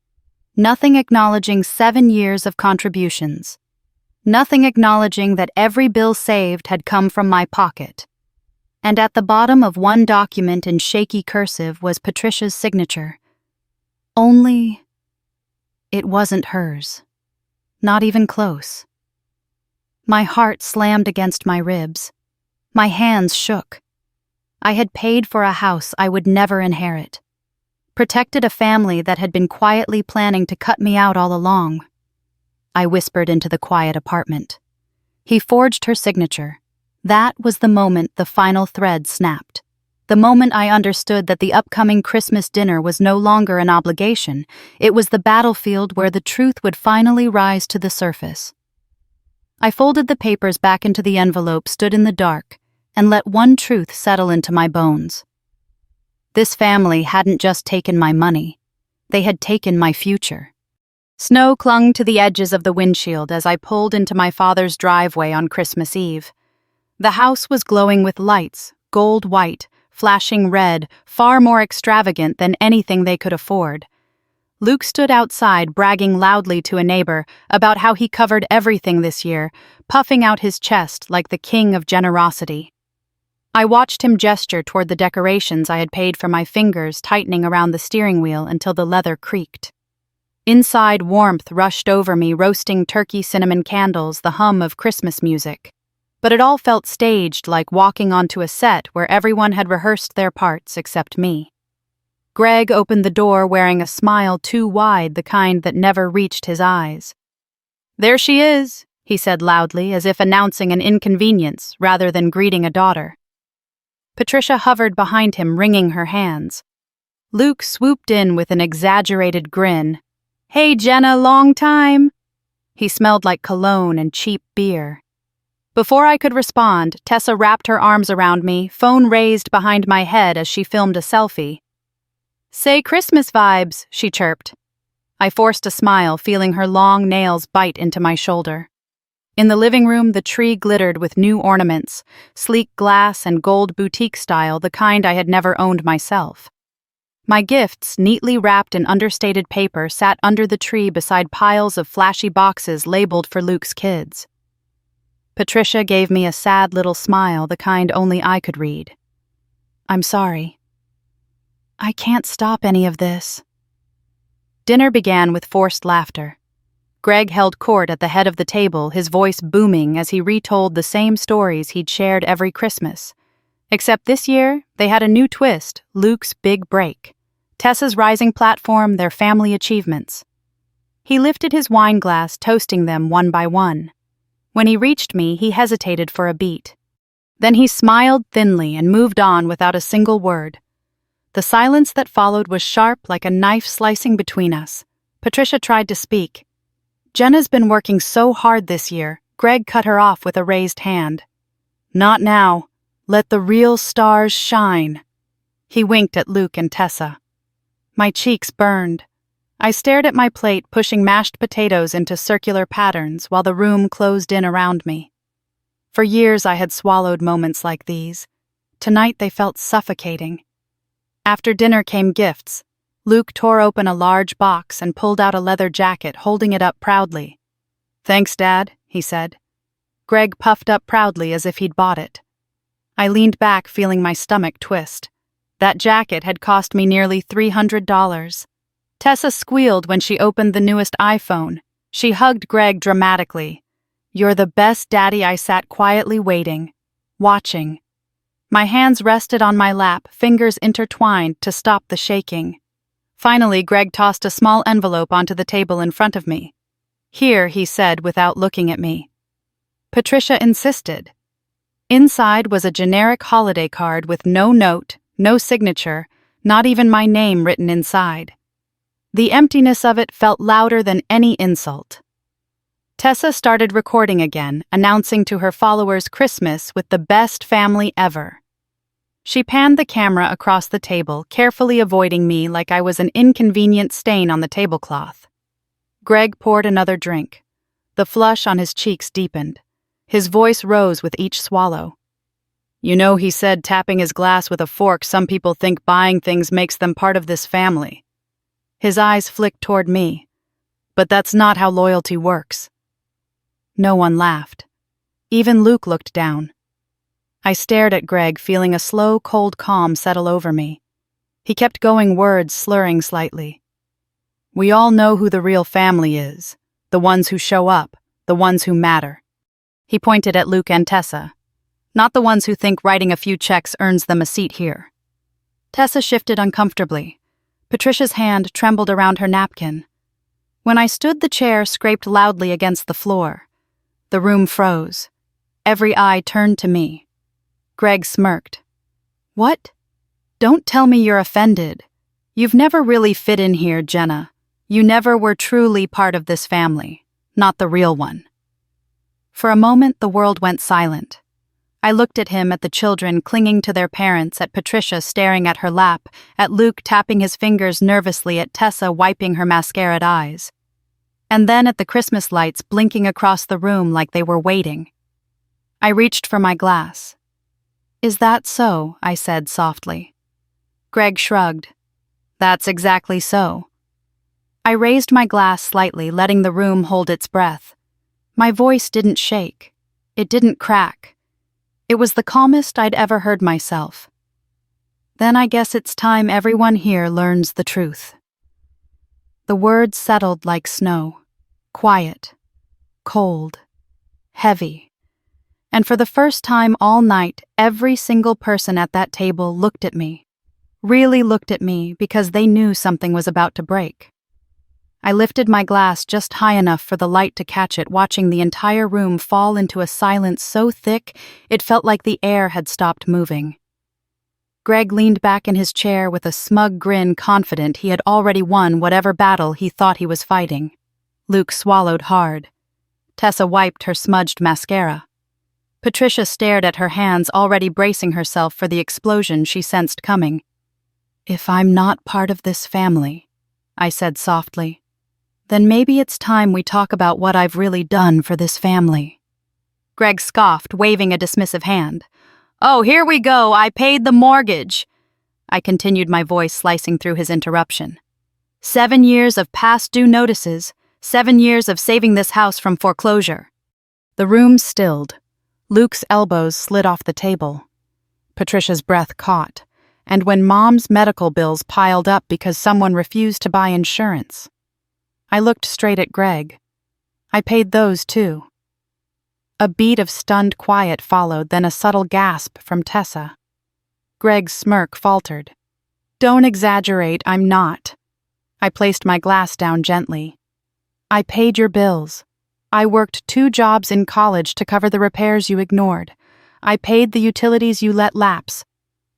Nothing acknowledging 7 years of contributions. Nothing acknowledging that every bill saved had come from my pocket. And at the bottom of one document in shaky cursive was Patricia's signature. Only it wasn't hers. Not even close. My heart slammed against my ribs. My hands shook. I had paid for a house I would never inherit. Protected a family that had been quietly planning to cut me out all along. I whispered into the quiet apartment. He forged her signature. That was the moment the final thread snapped. The moment I understood that the upcoming Christmas dinner was no longer an obligation. It was the battlefield where the truth would finally rise to the surface. I folded the papers back into the envelope, stood in the dark, and let one truth settle into my bones. This family hadn't just taken my money. They had taken my future. Snow clung to the edges of the windshield as I pulled into my father's driveway on Christmas Eve. The house was glowing with lights, gold white, flashing red, far more extravagant than anything they could afford. Luke stood outside, bragging loudly to a neighbor about how he covered everything this year, puffing out his chest like the king of generosity. I watched him gesture toward the decorations I had paid for, my fingers tightening around the steering wheel until the leather creaked. Inside, warmth rushed over me, roasting turkey cinnamon candles, the hum of Christmas music. But it all felt staged, like walking onto a set where everyone had rehearsed their parts except me. Greg opened the door wearing a smile too wide, the kind that never reached his eyes. "There she is," he said loudly, as if announcing an inconvenience rather than greeting a daughter. Patricia hovered behind him, wringing her hands. Luke swooped in with an exaggerated grin. "Hey, Jenna, long time." He smelled like cologne and cheap beer. Before I could respond, Tessa wrapped her arms around me, phone raised behind my head as she filmed a selfie. "Say Christmas vibes," she chirped. I forced a smile, feeling her long nails bite into my shoulder. In the living room, the tree glittered with new ornaments, sleek glass and gold boutique style, the kind I had never owned myself. My gifts, neatly wrapped in understated paper, sat under the tree beside piles of flashy boxes labeled for Luke's kids. Patricia gave me a sad little smile, the kind only I could read. I'm sorry. I can't stop any of this. Dinner began with forced laughter. Greg held court at the head of the table, his voice booming as he retold the same stories he'd shared every Christmas. Except this year, they had a new twist, Luke's big break. Tessa's rising platform, their family achievements. He lifted his wine glass, toasting them one by one. When he reached me, he hesitated for a beat. Then he smiled thinly and moved on without a single word. The silence that followed was sharp like a knife slicing between us. Patricia tried to speak. Jenna's been working so hard this year. Greg cut her off with a raised hand. Not now. Let the real stars shine. He winked at Luke and Tessa. My cheeks burned. I stared at my plate, pushing mashed potatoes into circular patterns while the room closed in around me. For years I had swallowed moments like these. Tonight they felt suffocating. After dinner came gifts. Luke tore open a large box and pulled out a leather jacket, holding it up proudly. Thanks, Dad, he said. Greg puffed up proudly as if he'd bought it. I leaned back, feeling my stomach twist. That jacket had cost me nearly $300. Tessa squealed when she opened the newest iPhone. She hugged Greg dramatically. You're the best, Daddy. I sat quietly waiting, watching. My hands rested on my lap, fingers intertwined to stop the shaking. Finally, Greg tossed a small envelope onto the table in front of me. Here, he said without looking at me. Patricia insisted. Inside was a generic holiday card with no note, no signature, not even my name written inside. The emptiness of it felt louder than any insult. Tessa started recording again, announcing to her followers Christmas with the best family ever. She panned the camera across the table, carefully avoiding me like I was an inconvenient stain on the tablecloth. Greg poured another drink. The flush on his cheeks deepened. His voice rose with each swallow. You know, he said, tapping his glass with a fork, some people think buying things makes them part of this family. His eyes flicked toward me. But that's not how loyalty works. No one laughed. Even Luke looked down. I stared at Greg, feeling a slow, cold calm settle over me. He kept going, words slurring slightly. We all know who the real family is. The ones who show up. The ones who matter. He pointed at Luke and Tessa. Not the ones who think writing a few checks earns them a seat here. Tessa shifted uncomfortably. Patricia's hand trembled around her napkin. When I stood, the chair scraped loudly against the floor. The room froze. Every eye turned to me. Greg smirked. What? Don't tell me you're offended. You've never really fit in here, Jenna. You never were truly part of this family. Not the real one. For a moment, the world went silent. I looked at him, at the children clinging to their parents, at Patricia staring at her lap, at Luke tapping his fingers nervously, at Tessa wiping her mascaraed eyes. And then at the Christmas lights blinking across the room like they were waiting. I reached for my glass. Is that so? I said softly. Greg shrugged. That's exactly so. I raised my glass slightly, letting the room hold its breath. My voice didn't shake. It didn't crack. It was the calmest I'd ever heard myself. Then I guess it's time everyone here learns the truth. The words settled like snow, quiet, cold, heavy. And for the first time all night, every single person at that table looked at me, really looked at me because they knew something was about to break. I lifted my glass just high enough for the light to catch it, watching the entire room fall into a silence so thick it felt like the air had stopped moving. Greg leaned back in his chair with a smug grin, confident he had already won whatever battle he thought he was fighting. Luke swallowed hard. Tessa wiped her smudged mascara. Patricia stared at her hands, already bracing herself for the explosion she sensed coming. If I'm not part of this family, I said softly, then maybe it's time we talk about what I've really done for this family. Greg scoffed, waving a dismissive hand. Oh, here we go. I paid the mortgage. I continued, my voice slicing through his interruption. 7 years of past due notices, 7 years of saving this house from foreclosure. The room stilled. Luke's elbows slid off the table. Patricia's breath caught, and when Mom's medical bills piled up because someone refused to buy insurance. I looked straight at Greg. I paid those too. A beat of stunned quiet followed, then a subtle gasp from Tessa. Greg's smirk faltered. Don't exaggerate, I'm not. I placed my glass down gently. I paid your bills. I worked 2 jobs in college to cover the repairs you ignored. I paid the utilities you let lapse.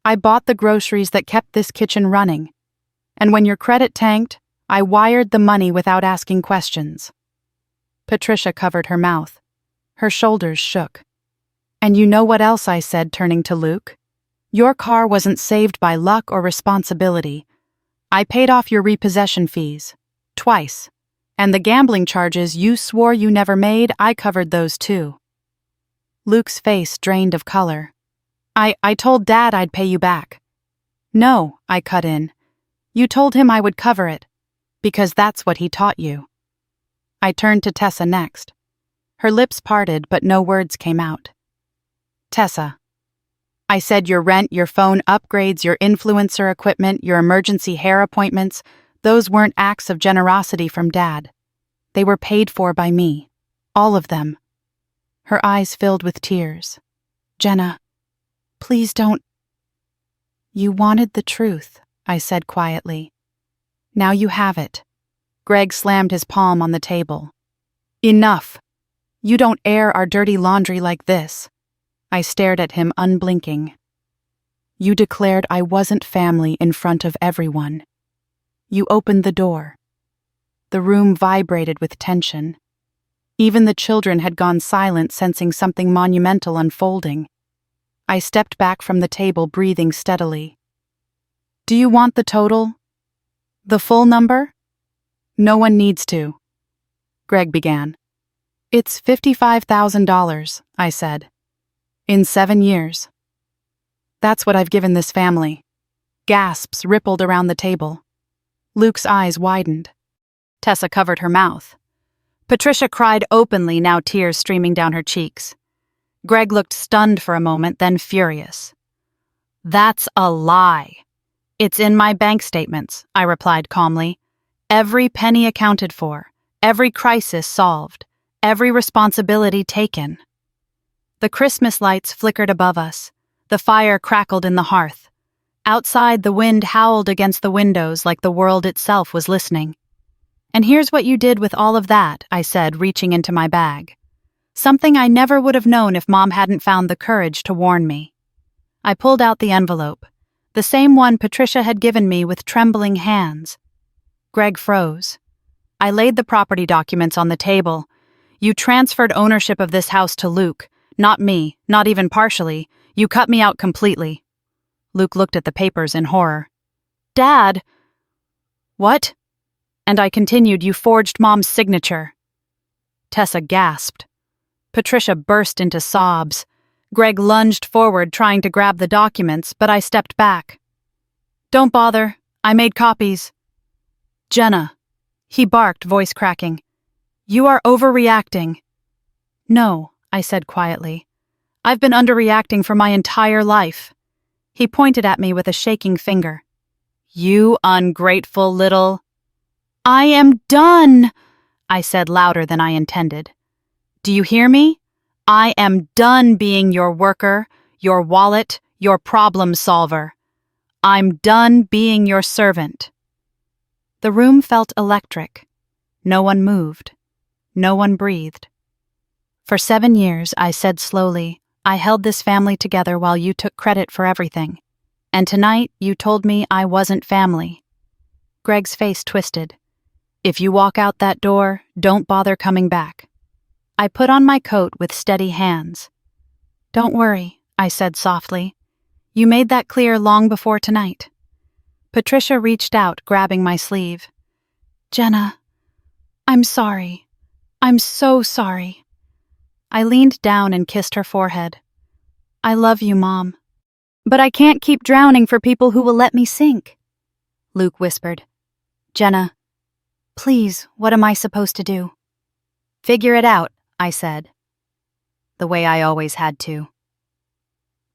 I bought the groceries that kept this kitchen running. And when your credit tanked, I wired the money without asking questions. Patricia covered her mouth. Her shoulders shook. And you know what else I said, turning to Luke? Your car wasn't saved by luck or responsibility. I paid off your repossession fees. Twice. And the gambling charges you swore you never made, I covered those too. Luke's face drained of color. I told Dad I'd pay you back. No, I cut in. You told him I would cover it. Because that's what he taught you. I turned to Tessa next. Her lips parted, but no words came out. Tessa. I said your rent, your phone upgrades, your influencer equipment, your emergency hair appointments, those weren't acts of generosity from Dad. They were paid for by me. All of them. Her eyes filled with tears. Jenna, please don't. You wanted the truth, I said quietly. Now you have it. Greg slammed his palm on the table. Enough. You don't air our dirty laundry like this. I stared at him unblinking. You declared I wasn't family in front of everyone. You opened the door. The room vibrated with tension. Even the children had gone silent, sensing something monumental unfolding. I stepped back from the table, breathing steadily. Do you want the total? The full number? No one needs to. Greg began. It's $55,000, I said. In 7 years. That's what I've given this family. Gasps rippled around the table. Luke's eyes widened. Tessa covered her mouth. Patricia cried openly, now tears streaming down her cheeks. Greg looked stunned for a moment, then furious. That's a lie. It's in my bank statements, I replied calmly. Every penny accounted for, every crisis solved, every responsibility taken. The Christmas lights flickered above us. The fire crackled in the hearth. Outside, the wind howled against the windows like the world itself was listening. And here's what you did with all of that, I said, reaching into my bag. Something I never would have known if Mom hadn't found the courage to warn me. I pulled out the envelope, the same one Patricia had given me with trembling hands. Greg froze. I laid the property documents on the table. You transferred ownership of this house to Luke, not me, not even partially. You cut me out completely. Luke looked at the papers in horror. Dad! What? And I continued, you forged Mom's signature. Tessa gasped. Patricia burst into sobs. Greg lunged forward, trying to grab the documents, but I stepped back. Don't bother. I made copies. Jenna. He barked, voice cracking. You are overreacting. No, I said quietly. I've been underreacting for my entire life. He pointed at me with a shaking finger. You ungrateful little... I am done, I said louder than I intended. Do you hear me? I am done being your worker, your wallet, your problem solver. I'm done being your servant. The room felt electric. No one moved. No one breathed. For 7 years, I said slowly, I held this family together while you took credit for everything. And tonight, you told me I wasn't family. Greg's face twisted. If you walk out that door, don't bother coming back. I put on my coat with steady hands. Don't worry, I said softly. You made that clear long before tonight. Patricia reached out, grabbing my sleeve. Jenna, I'm sorry. I'm so sorry. I leaned down and kissed her forehead. I love you, Mom. But I can't keep drowning for people who will let me sink. Luke whispered. Jenna, please, what am I supposed to do? Figure it out, I said. the way I always had to.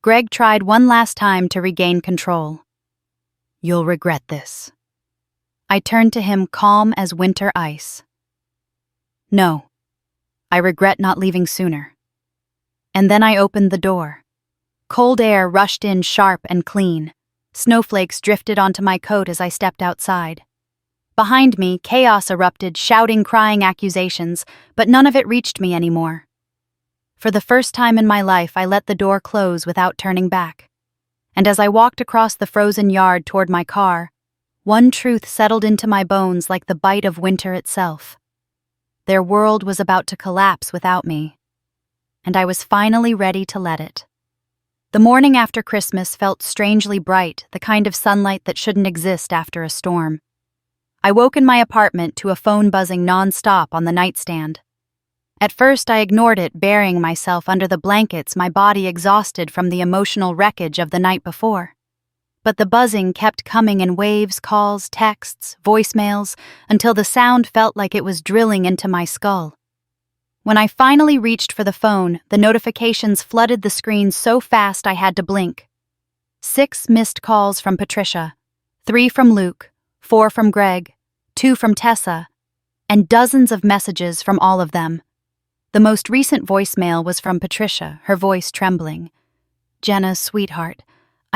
Greg tried one last time to regain control. "You'll regret this." I turned to him calm as winter ice. "No, I regret not leaving sooner." And then I opened the door. Cold air rushed in sharp and clean. Snowflakes drifted onto my coat as I stepped outside. Behind me, chaos erupted, shouting, crying accusations, but none of it reached me anymore. For the first time in my life, I let the door close without turning back. And as I walked across the frozen yard toward my car, one truth settled into my bones like the bite of winter itself. Their world was about to collapse without me, and I was finally ready to let it. The morning after Christmas felt strangely bright, the kind of sunlight that shouldn't exist after a storm. I woke in my apartment to a phone buzzing non-stop on the nightstand. At first I ignored it, burying myself under the blankets, my body exhausted from the emotional wreckage of the night before. But the buzzing kept coming in waves, calls, texts, voicemails, until the sound felt like it was drilling into my skull. When I finally reached for the phone, the notifications flooded the screen so fast I had to blink. 6 missed calls from Patricia, 3 from Luke, 4 from Greg, 2 from Tessa, and dozens of messages from all of them. The most recent voicemail was from Patricia, her voice trembling. "Jenna, sweetheart,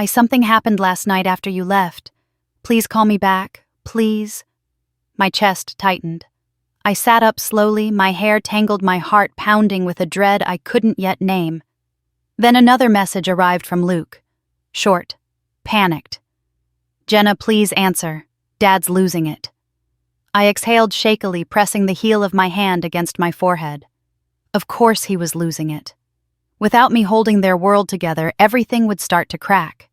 something happened last night after you left. Please call me back, please." My chest tightened. I sat up slowly, my hair tangled, my heart pounding with a dread I couldn't yet name. Then another message arrived from Luke. Short, panicked. "Jenna, please answer. Dad's losing it." I exhaled shakily, pressing the heel of my hand against my forehead. Of course he was losing it. Without me holding their world together, everything would start to crack.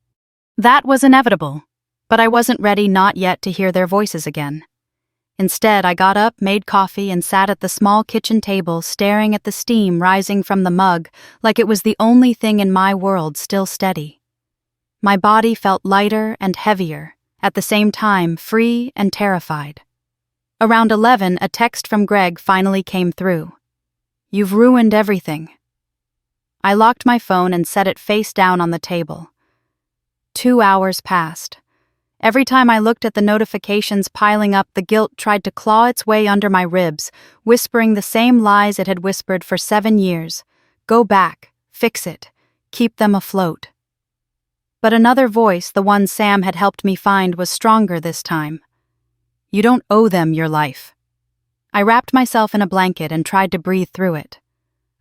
That was inevitable, but I wasn't ready not yet to hear their voices again. Instead, I got up, made coffee, and sat at the small kitchen table staring at the steam rising from the mug like it was the only thing in my world still steady. My body felt lighter and heavier, at the same time free and terrified. Around 11, a text from Greg finally came through. "You've ruined everything." I locked my phone and set it face down on the table. 2 hours passed. Every time I looked at the notifications piling up, the guilt tried to claw its way under my ribs, whispering the same lies it had whispered for 7 years. Go back, fix it, keep them afloat. But another voice, the one Sam had helped me find, was stronger this time. "You don't owe them your life." I wrapped myself in a blanket and tried to breathe through it.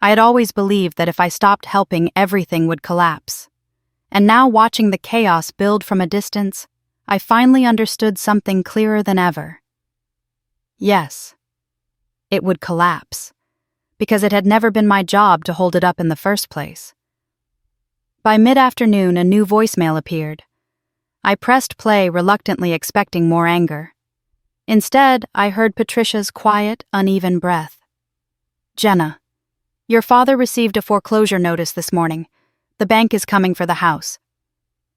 I had always believed that if I stopped helping, everything would collapse. And now, watching the chaos build from a distance, I finally understood something clearer than ever. Yes, it would collapse, because it had never been my job to hold it up in the first place. By mid-afternoon, a new voicemail appeared. I pressed play, reluctantly expecting more anger. Instead, I heard Patricia's quiet, uneven breath. "Jenna, your father received a foreclosure notice this morning. The bank is coming for the house."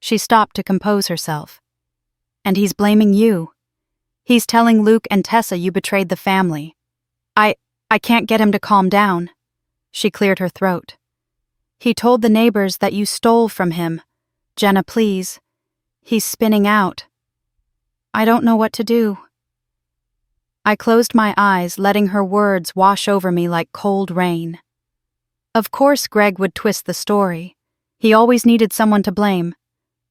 She stopped to compose herself. "And he's blaming you. He's telling Luke and Tessa you betrayed the family. I can't get him to calm down." She cleared her throat. "He told the neighbors that you stole from him. Jenna, please. He's spinning out. I don't know what to do." I closed my eyes, letting her words wash over me like cold rain. Of course Greg would twist the story. He always needed someone to blame.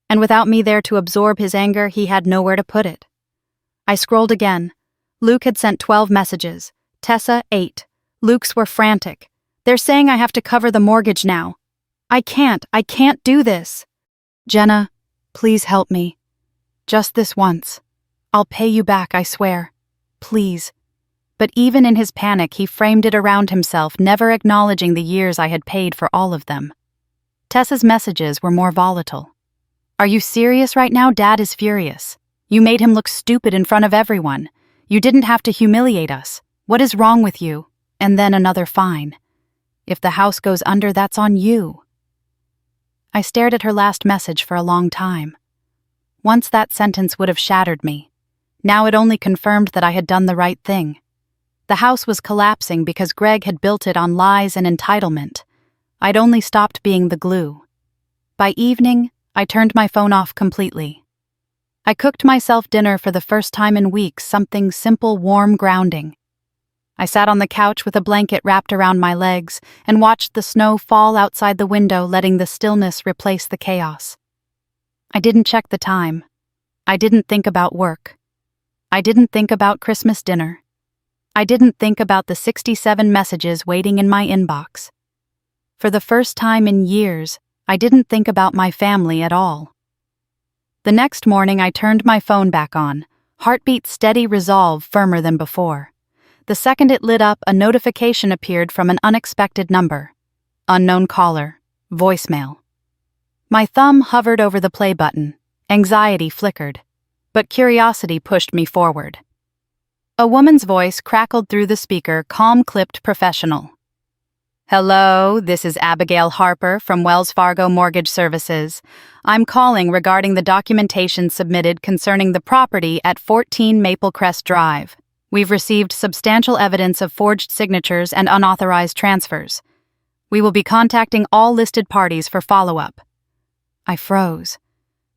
And without me there to absorb his anger, he had nowhere to put it. I scrolled again. Luke had sent 12 messages. Tessa, 8. Luke's were frantic. "They're saying I have to cover the mortgage now. I can't do this." "Jenna, please help me. Just this once. I'll pay you back, I swear. Please." But even in his panic, he framed it around himself, never acknowledging the years I had paid for all of them. Tessa's messages were more volatile. "Are you serious right now? Dad is furious. You made him look stupid in front of everyone. You didn't have to humiliate us. What is wrong with you?" And then another fine. "If the house goes under, that's on you." I stared at her last message for a long time. Once that sentence would have shattered me. Now it only confirmed that I had done the right thing. The house was collapsing because Greg had built it on lies and entitlement. I'd only stopped being the glue. By evening, I turned my phone off completely. I cooked myself dinner for the first time in weeks, something simple, warm, grounding. I sat on the couch with a blanket wrapped around my legs and watched the snow fall outside the window, letting the stillness replace the chaos. I didn't check the time. I didn't think about work. I didn't think about Christmas dinner. I didn't think about the 67 messages waiting in my inbox. For the first time in years, I didn't think about my family at all. The next morning, I turned my phone back on, heartbeat steady, resolve firmer than before. The second it lit up, a notification appeared from an unexpected number. Unknown caller. Voicemail. My thumb hovered over the play button. Anxiety flickered, but curiosity pushed me forward. A woman's voice crackled through the speaker, calm, clipped, professional. "Hello, this is Abigail Harper from Wells Fargo Mortgage Services. I'm calling regarding the documentation submitted concerning the property at 14 Maple Crest Drive. We've received substantial evidence of forged signatures and unauthorized transfers. We will be contacting all listed parties for follow-up." I froze.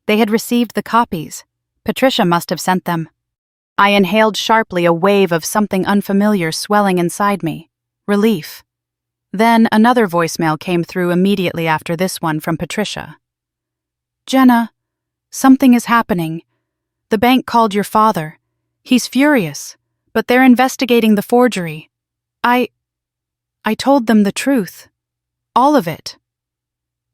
They had received the copies. Patricia must have sent them. I inhaled sharply, a wave of something unfamiliar swelling inside me. Relief. Then another voicemail came through immediately after this one from Patricia. "Jenna, something is happening. The bank called your father. He's furious, but they're investigating the forgery. I told them the truth. All of it."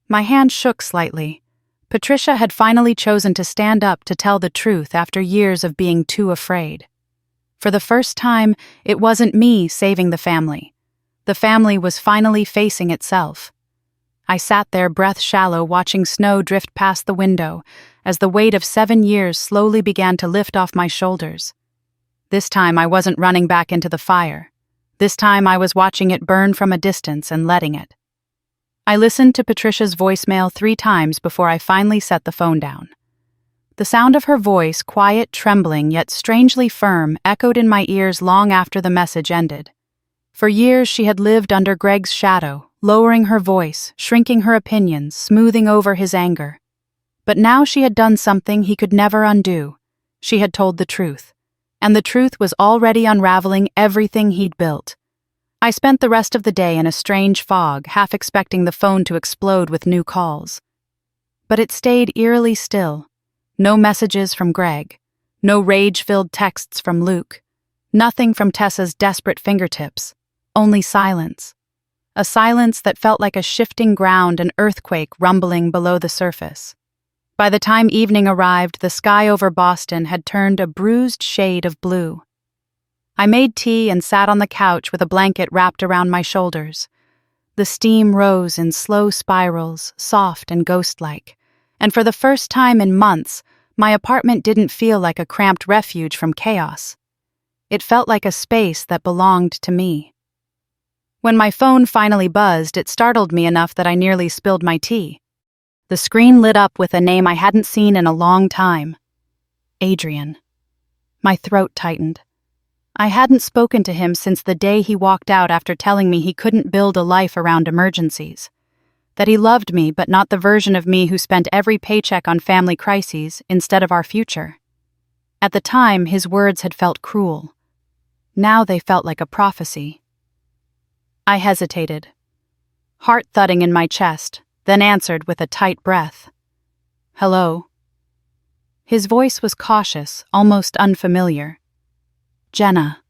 My hand shook slightly. Patricia had finally chosen to stand up to tell the truth after years of being too afraid. For the first time, it wasn't me saving the family. The family was finally facing itself. I sat there, breath shallow, watching snow drift past the window as the weight of 7 years slowly began to lift off my shoulders. This time I wasn't running back into the fire. This time I was watching it burn from a distance and letting it. I listened to Patricia's voicemail 3 times before I finally set the phone down. The sound of her voice, quiet, trembling, yet strangely firm, echoed in my ears long after the message ended. For years she had lived under Greg's shadow, lowering her voice, shrinking her opinions, smoothing over his anger. But now she had done something he could never undo. She had told the truth. And the truth was already unraveling everything he'd built. I spent the rest of the day in a strange fog, half expecting the phone to explode with new calls. But it stayed eerily still. No messages from Greg. No rage-filled texts from Luke. Nothing from Tessa's desperate fingertips. Only silence. A silence that felt like a shifting ground, an earthquake rumbling below the surface. By the time evening arrived, the sky over Boston had turned a bruised shade of blue. I made tea and sat on the couch with a blanket wrapped around my shoulders. The steam rose in slow spirals, soft and ghost-like, and for the first time in months, my apartment didn't feel like a cramped refuge from chaos. It felt like a space that belonged to me. When my phone finally buzzed, it startled me enough that I nearly spilled my tea. The screen lit up with a name I hadn't seen in a long time. Adrian. My throat tightened. I hadn't spoken to him since the day he walked out after telling me he couldn't build a life around emergencies. That he loved me, but not the version of me who spent every paycheck on family crises instead of our future. At the time, his words had felt cruel. Now they felt like a prophecy. I hesitated, heart thudding in my chest, then answered with a tight breath. "Hello." His voice was cautious, almost unfamiliar. "Jenna.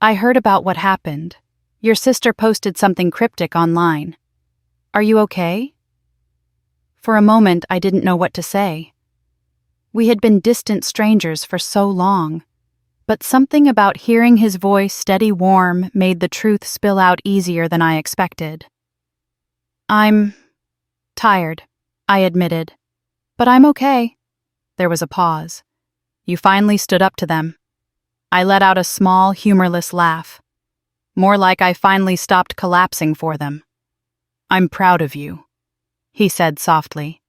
I heard about what happened. Your sister posted something cryptic online. Are you okay?" For a moment, I didn't know what to say. We had been distant strangers for so long, but something about hearing his voice steady, warm, made the truth spill out easier than I expected. "I'm tired," I admitted. "But I'm okay." There was a pause. "You finally stood up to them." I let out a small, humorless laugh. More like I finally stopped collapsing for them. "I'm proud of you," he said softly.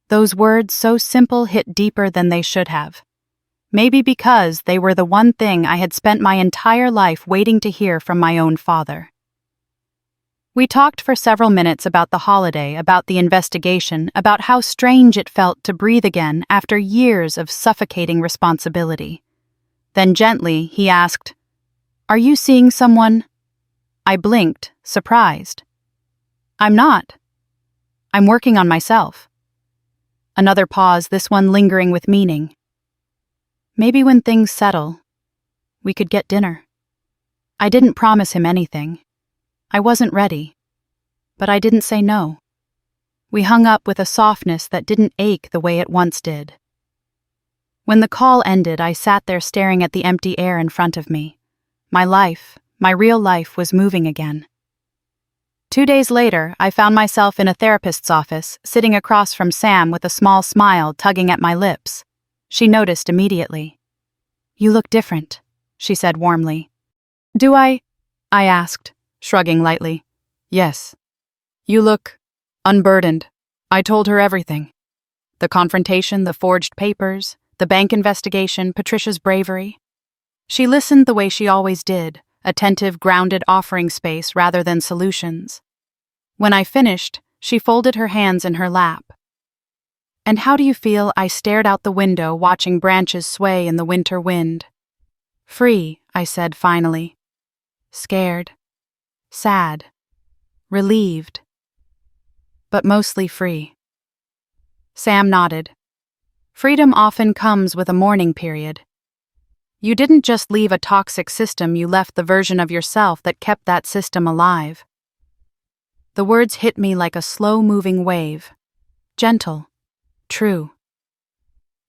Those words, so simple, hit deeper than they should have. Maybe because they were the one thing I had spent my entire life waiting to hear from my own father. We talked for several minutes about the holiday, about the investigation, about how strange it felt to breathe again after years of suffocating responsibility. Then gently, he asked, "Are you seeing someone?" I blinked, surprised. "I'm not. I'm working on myself." Another pause, this one lingering with meaning. "Maybe when things settle, we could get dinner." I didn't promise him anything. I wasn't ready. But I didn't say no. We hung up with a softness that didn't ache the way it once did. When the call ended, I sat there staring at the empty air in front of me. My life, my real life, was moving again. 2 days later, I found myself in a therapist's office, sitting across from Sam with a small smile tugging at my lips. She noticed immediately. "You look different," she said warmly. "Do I?" I asked, shrugging lightly. "Yes. You look unburdened." I told her everything. The confrontation, the forged papers, the bank investigation, Patricia's bravery. She listened the way she always did, attentive, grounded, offering space rather than solutions. When I finished, she folded her hands in her lap. "And how do you feel?" I stared out the window, watching branches sway in the winter wind. "Free," I said finally. "Scared. Sad. Relieved. But mostly free." Sam nodded. "Freedom often comes with a mourning period. You didn't just leave a toxic system, you left the version of yourself that kept that system alive." The words hit me like a slow-moving wave. Gentle. True.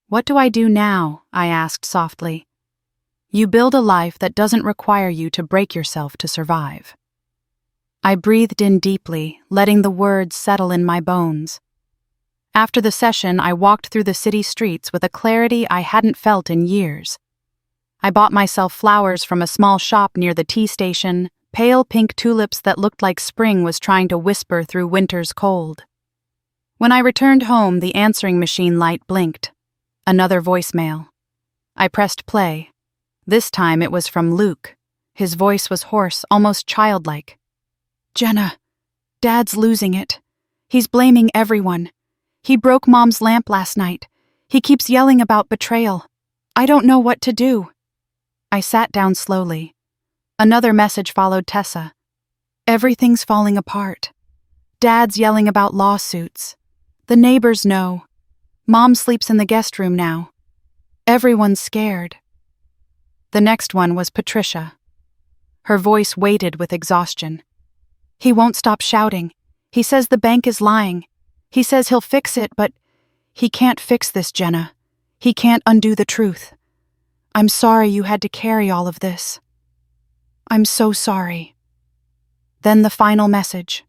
"What do I do now?" I asked softly. "You build a life that doesn't require you to break yourself to survive." I breathed in deeply, letting the words settle in my bones. After the session, I walked through the city streets with a clarity I hadn't felt in years. I bought myself flowers from a small shop near the tea station, pale pink tulips that looked like spring was trying to whisper through winter's cold. When I returned home, the answering machine light blinked. Another voicemail. I pressed play. This time it was from Luke. His voice was hoarse, almost childlike. "Jenna, Dad's losing it. He's blaming everyone. He broke Mom's lamp last night. He keeps yelling about betrayal. I don't know what to do." I sat down slowly. Another message followed Tessa. "Everything's falling apart. Dad's yelling about lawsuits. The neighbors know. Mom sleeps in the guest room now. Everyone's scared." The next one was Patricia. Her voice weighted with exhaustion. "He won't stop shouting. He says the bank is lying. He says he'll fix it, but he can't fix this, Jenna. He can't undo the truth. I'm sorry you had to carry all of this. I'm so sorry." Then the final message.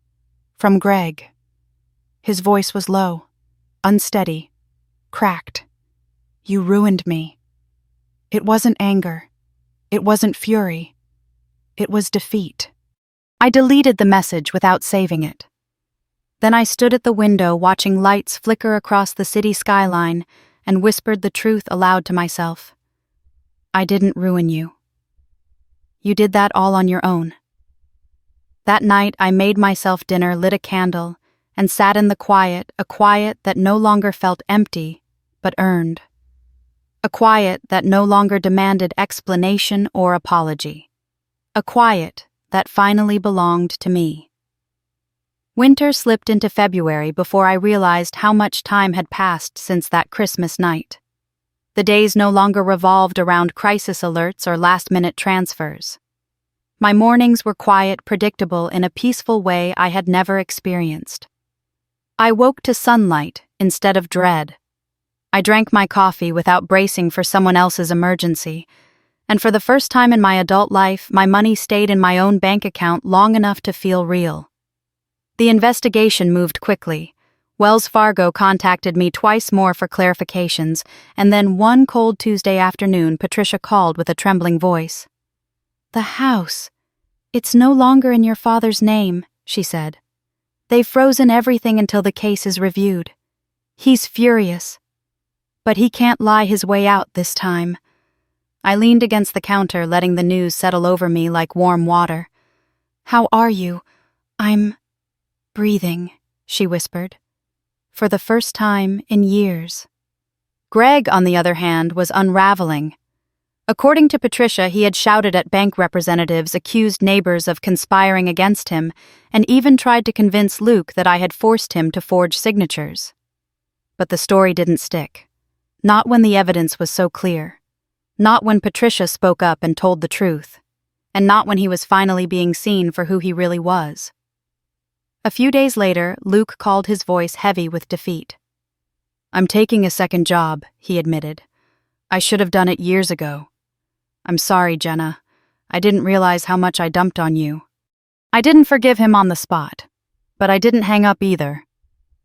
From Greg. His voice was low, unsteady, cracked. "You ruined me." It wasn't anger. It wasn't fury. It was defeat. I deleted the message without saving it. Then I stood at the window watching lights flicker across the city skyline and whispered the truth aloud to myself. "I didn't ruin you. You did that all on your own." That night I made myself dinner, lit a candle, and sat in the quiet, a quiet that no longer felt empty, but earned. A quiet that no longer demanded explanation or apology. A quiet that finally belonged to me. Winter slipped into February before I realized how much time had passed since that Christmas night. The days no longer revolved around crisis alerts or last-minute transfers. My mornings were quiet, predictable in a peaceful way I had never experienced. I woke to sunlight instead of dread. I drank my coffee without bracing for someone else's emergency, and for the first time in my adult life, my money stayed in my own bank account long enough to feel real. The investigation moved quickly. Wells Fargo contacted me twice more for clarifications, and then one cold Tuesday afternoon, Patricia called with a trembling voice. "The house. It's no longer in your father's name," she said. "They've frozen everything until the case is reviewed. He's furious. But he can't lie his way out this time." I leaned against the counter, letting the news settle over me like warm water. "How are you?" breathing," she whispered. "For the first time in years." Greg, on the other hand, was unraveling. According to Patricia, he had shouted at bank representatives, accused neighbors of conspiring against him, and even tried to convince Luke that I had forced him to forge signatures. But the story didn't stick. Not when the evidence was so clear. Not when Patricia spoke up and told the truth. And not when he was finally being seen for who he really was. A few days later, Luke called, his voice heavy with defeat. "I'm taking a second job," he admitted. "I should have done it years ago. I'm sorry, Jenna. I didn't realize how much I dumped on you." I didn't forgive him on the spot, but I didn't hang up either.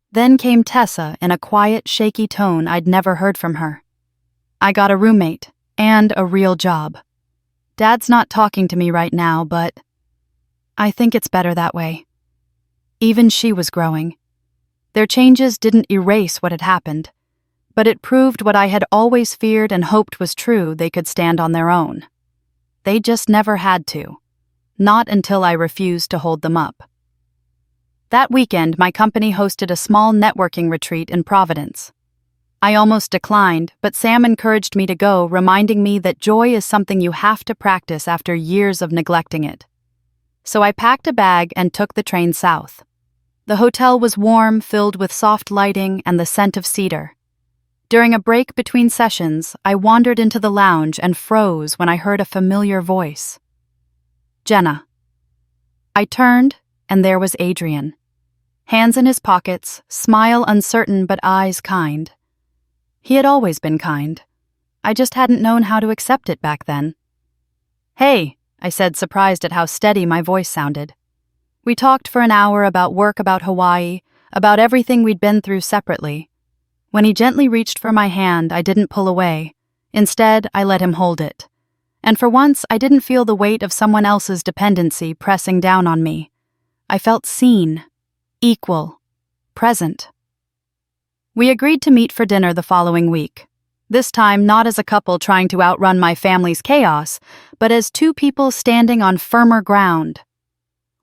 Then came Tessa in a quiet, shaky tone I'd never heard from her. "I got a roommate, and a real job. Dad's not talking to me right now, but I think it's better that way." Even she was growing. Their changes didn't erase what had happened, but it proved what I had always feared and hoped was true: they could stand on their own. They just never had to. Not until I refused to hold them up. That weekend, my company hosted a small networking retreat in Providence. I almost declined, but Sam encouraged me to go, reminding me that joy is something you have to practice after years of neglecting it. So I packed a bag and took the train south. The hotel was warm, filled with soft lighting and the scent of cedar. During a break between sessions, I wandered into the lounge and froze when I heard a familiar voice. "Jenna." I turned, and there was Adrian. Hands in his pockets, smile uncertain but eyes kind. He had always been kind. I just hadn't known how to accept it back then. "Hey," I said, surprised at how steady my voice sounded. We talked for an hour about work, about Hawaii, about everything we'd been through separately. When he gently reached for my hand, I didn't pull away. Instead, I let him hold it. And for once, I didn't feel the weight of someone else's dependency pressing down on me. I felt seen, equal, present. We agreed to meet for dinner the following week. This time, not as a couple trying to outrun my family's chaos, but as two people standing on firmer ground.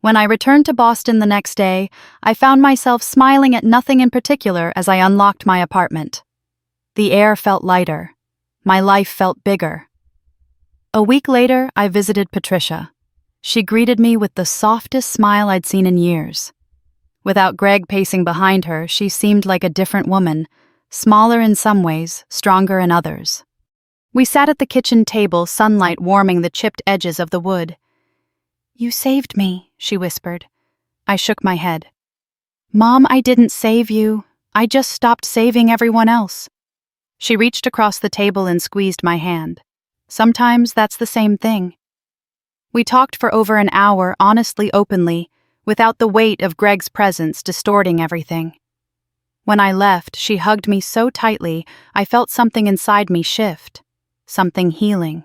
When I returned to Boston the next day, I found myself smiling at nothing in particular as I unlocked my apartment. The air felt lighter. My life felt bigger. A week later, I visited Patricia. She greeted me with the softest smile I'd seen in years. Without Greg pacing behind her, she seemed like a different woman, smaller in some ways, stronger in others. We sat at the kitchen table, sunlight warming the chipped edges of the wood. "You saved me," she whispered. I shook my head. "Mom, I didn't save you. I just stopped saving everyone else." She reached across the table and squeezed my hand. Sometimes that's the same thing. We talked for over an hour, honestly, openly, without the weight of Greg's presence distorting everything. When I left, she hugged me so tightly, I felt something inside me shift, something healing.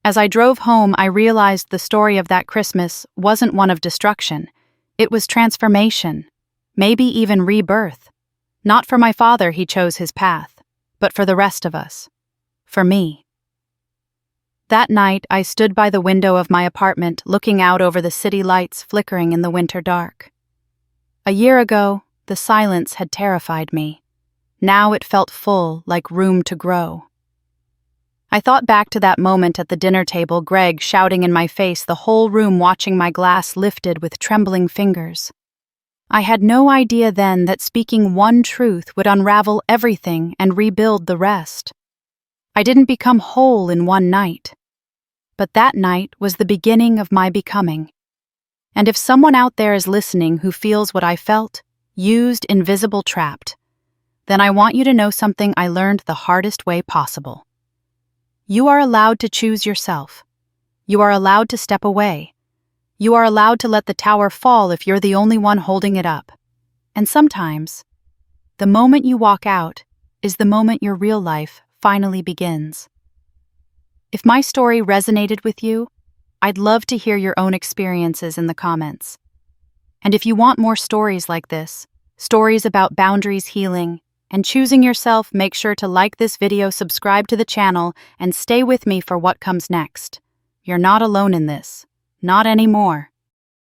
As I drove home, I realized the story of that Christmas wasn't one of destruction. It was transformation, maybe even rebirth. Not for my father, he chose his path, but for the rest of us. For me. That night, I stood by the window of my apartment, looking out over the city lights flickering in the winter dark. A year ago, the silence had terrified me. Now it felt full, like room to grow. I thought back to that moment at the dinner table, Greg shouting in my face, the whole room watching, my glass lifted with trembling fingers. I had no idea then that speaking one truth would unravel everything and rebuild the rest. I didn't become whole in one night. But that night was the beginning of my becoming. And if someone out there is listening who feels what I felt, used, invisible, trapped, then I want you to know something I learned the hardest way possible. You are allowed to choose yourself. You are allowed to step away. You are allowed to let the tower fall if you're the only one holding it up. And sometimes, the moment you walk out is the moment your real life finally begins. If my story resonated with you, I'd love to hear your own experiences in the comments. And if you want more stories like this, stories about boundaries, healing, and choosing yourself, make sure to like this video, subscribe to the channel, and stay with me for what comes next. You're not alone in this. Not anymore.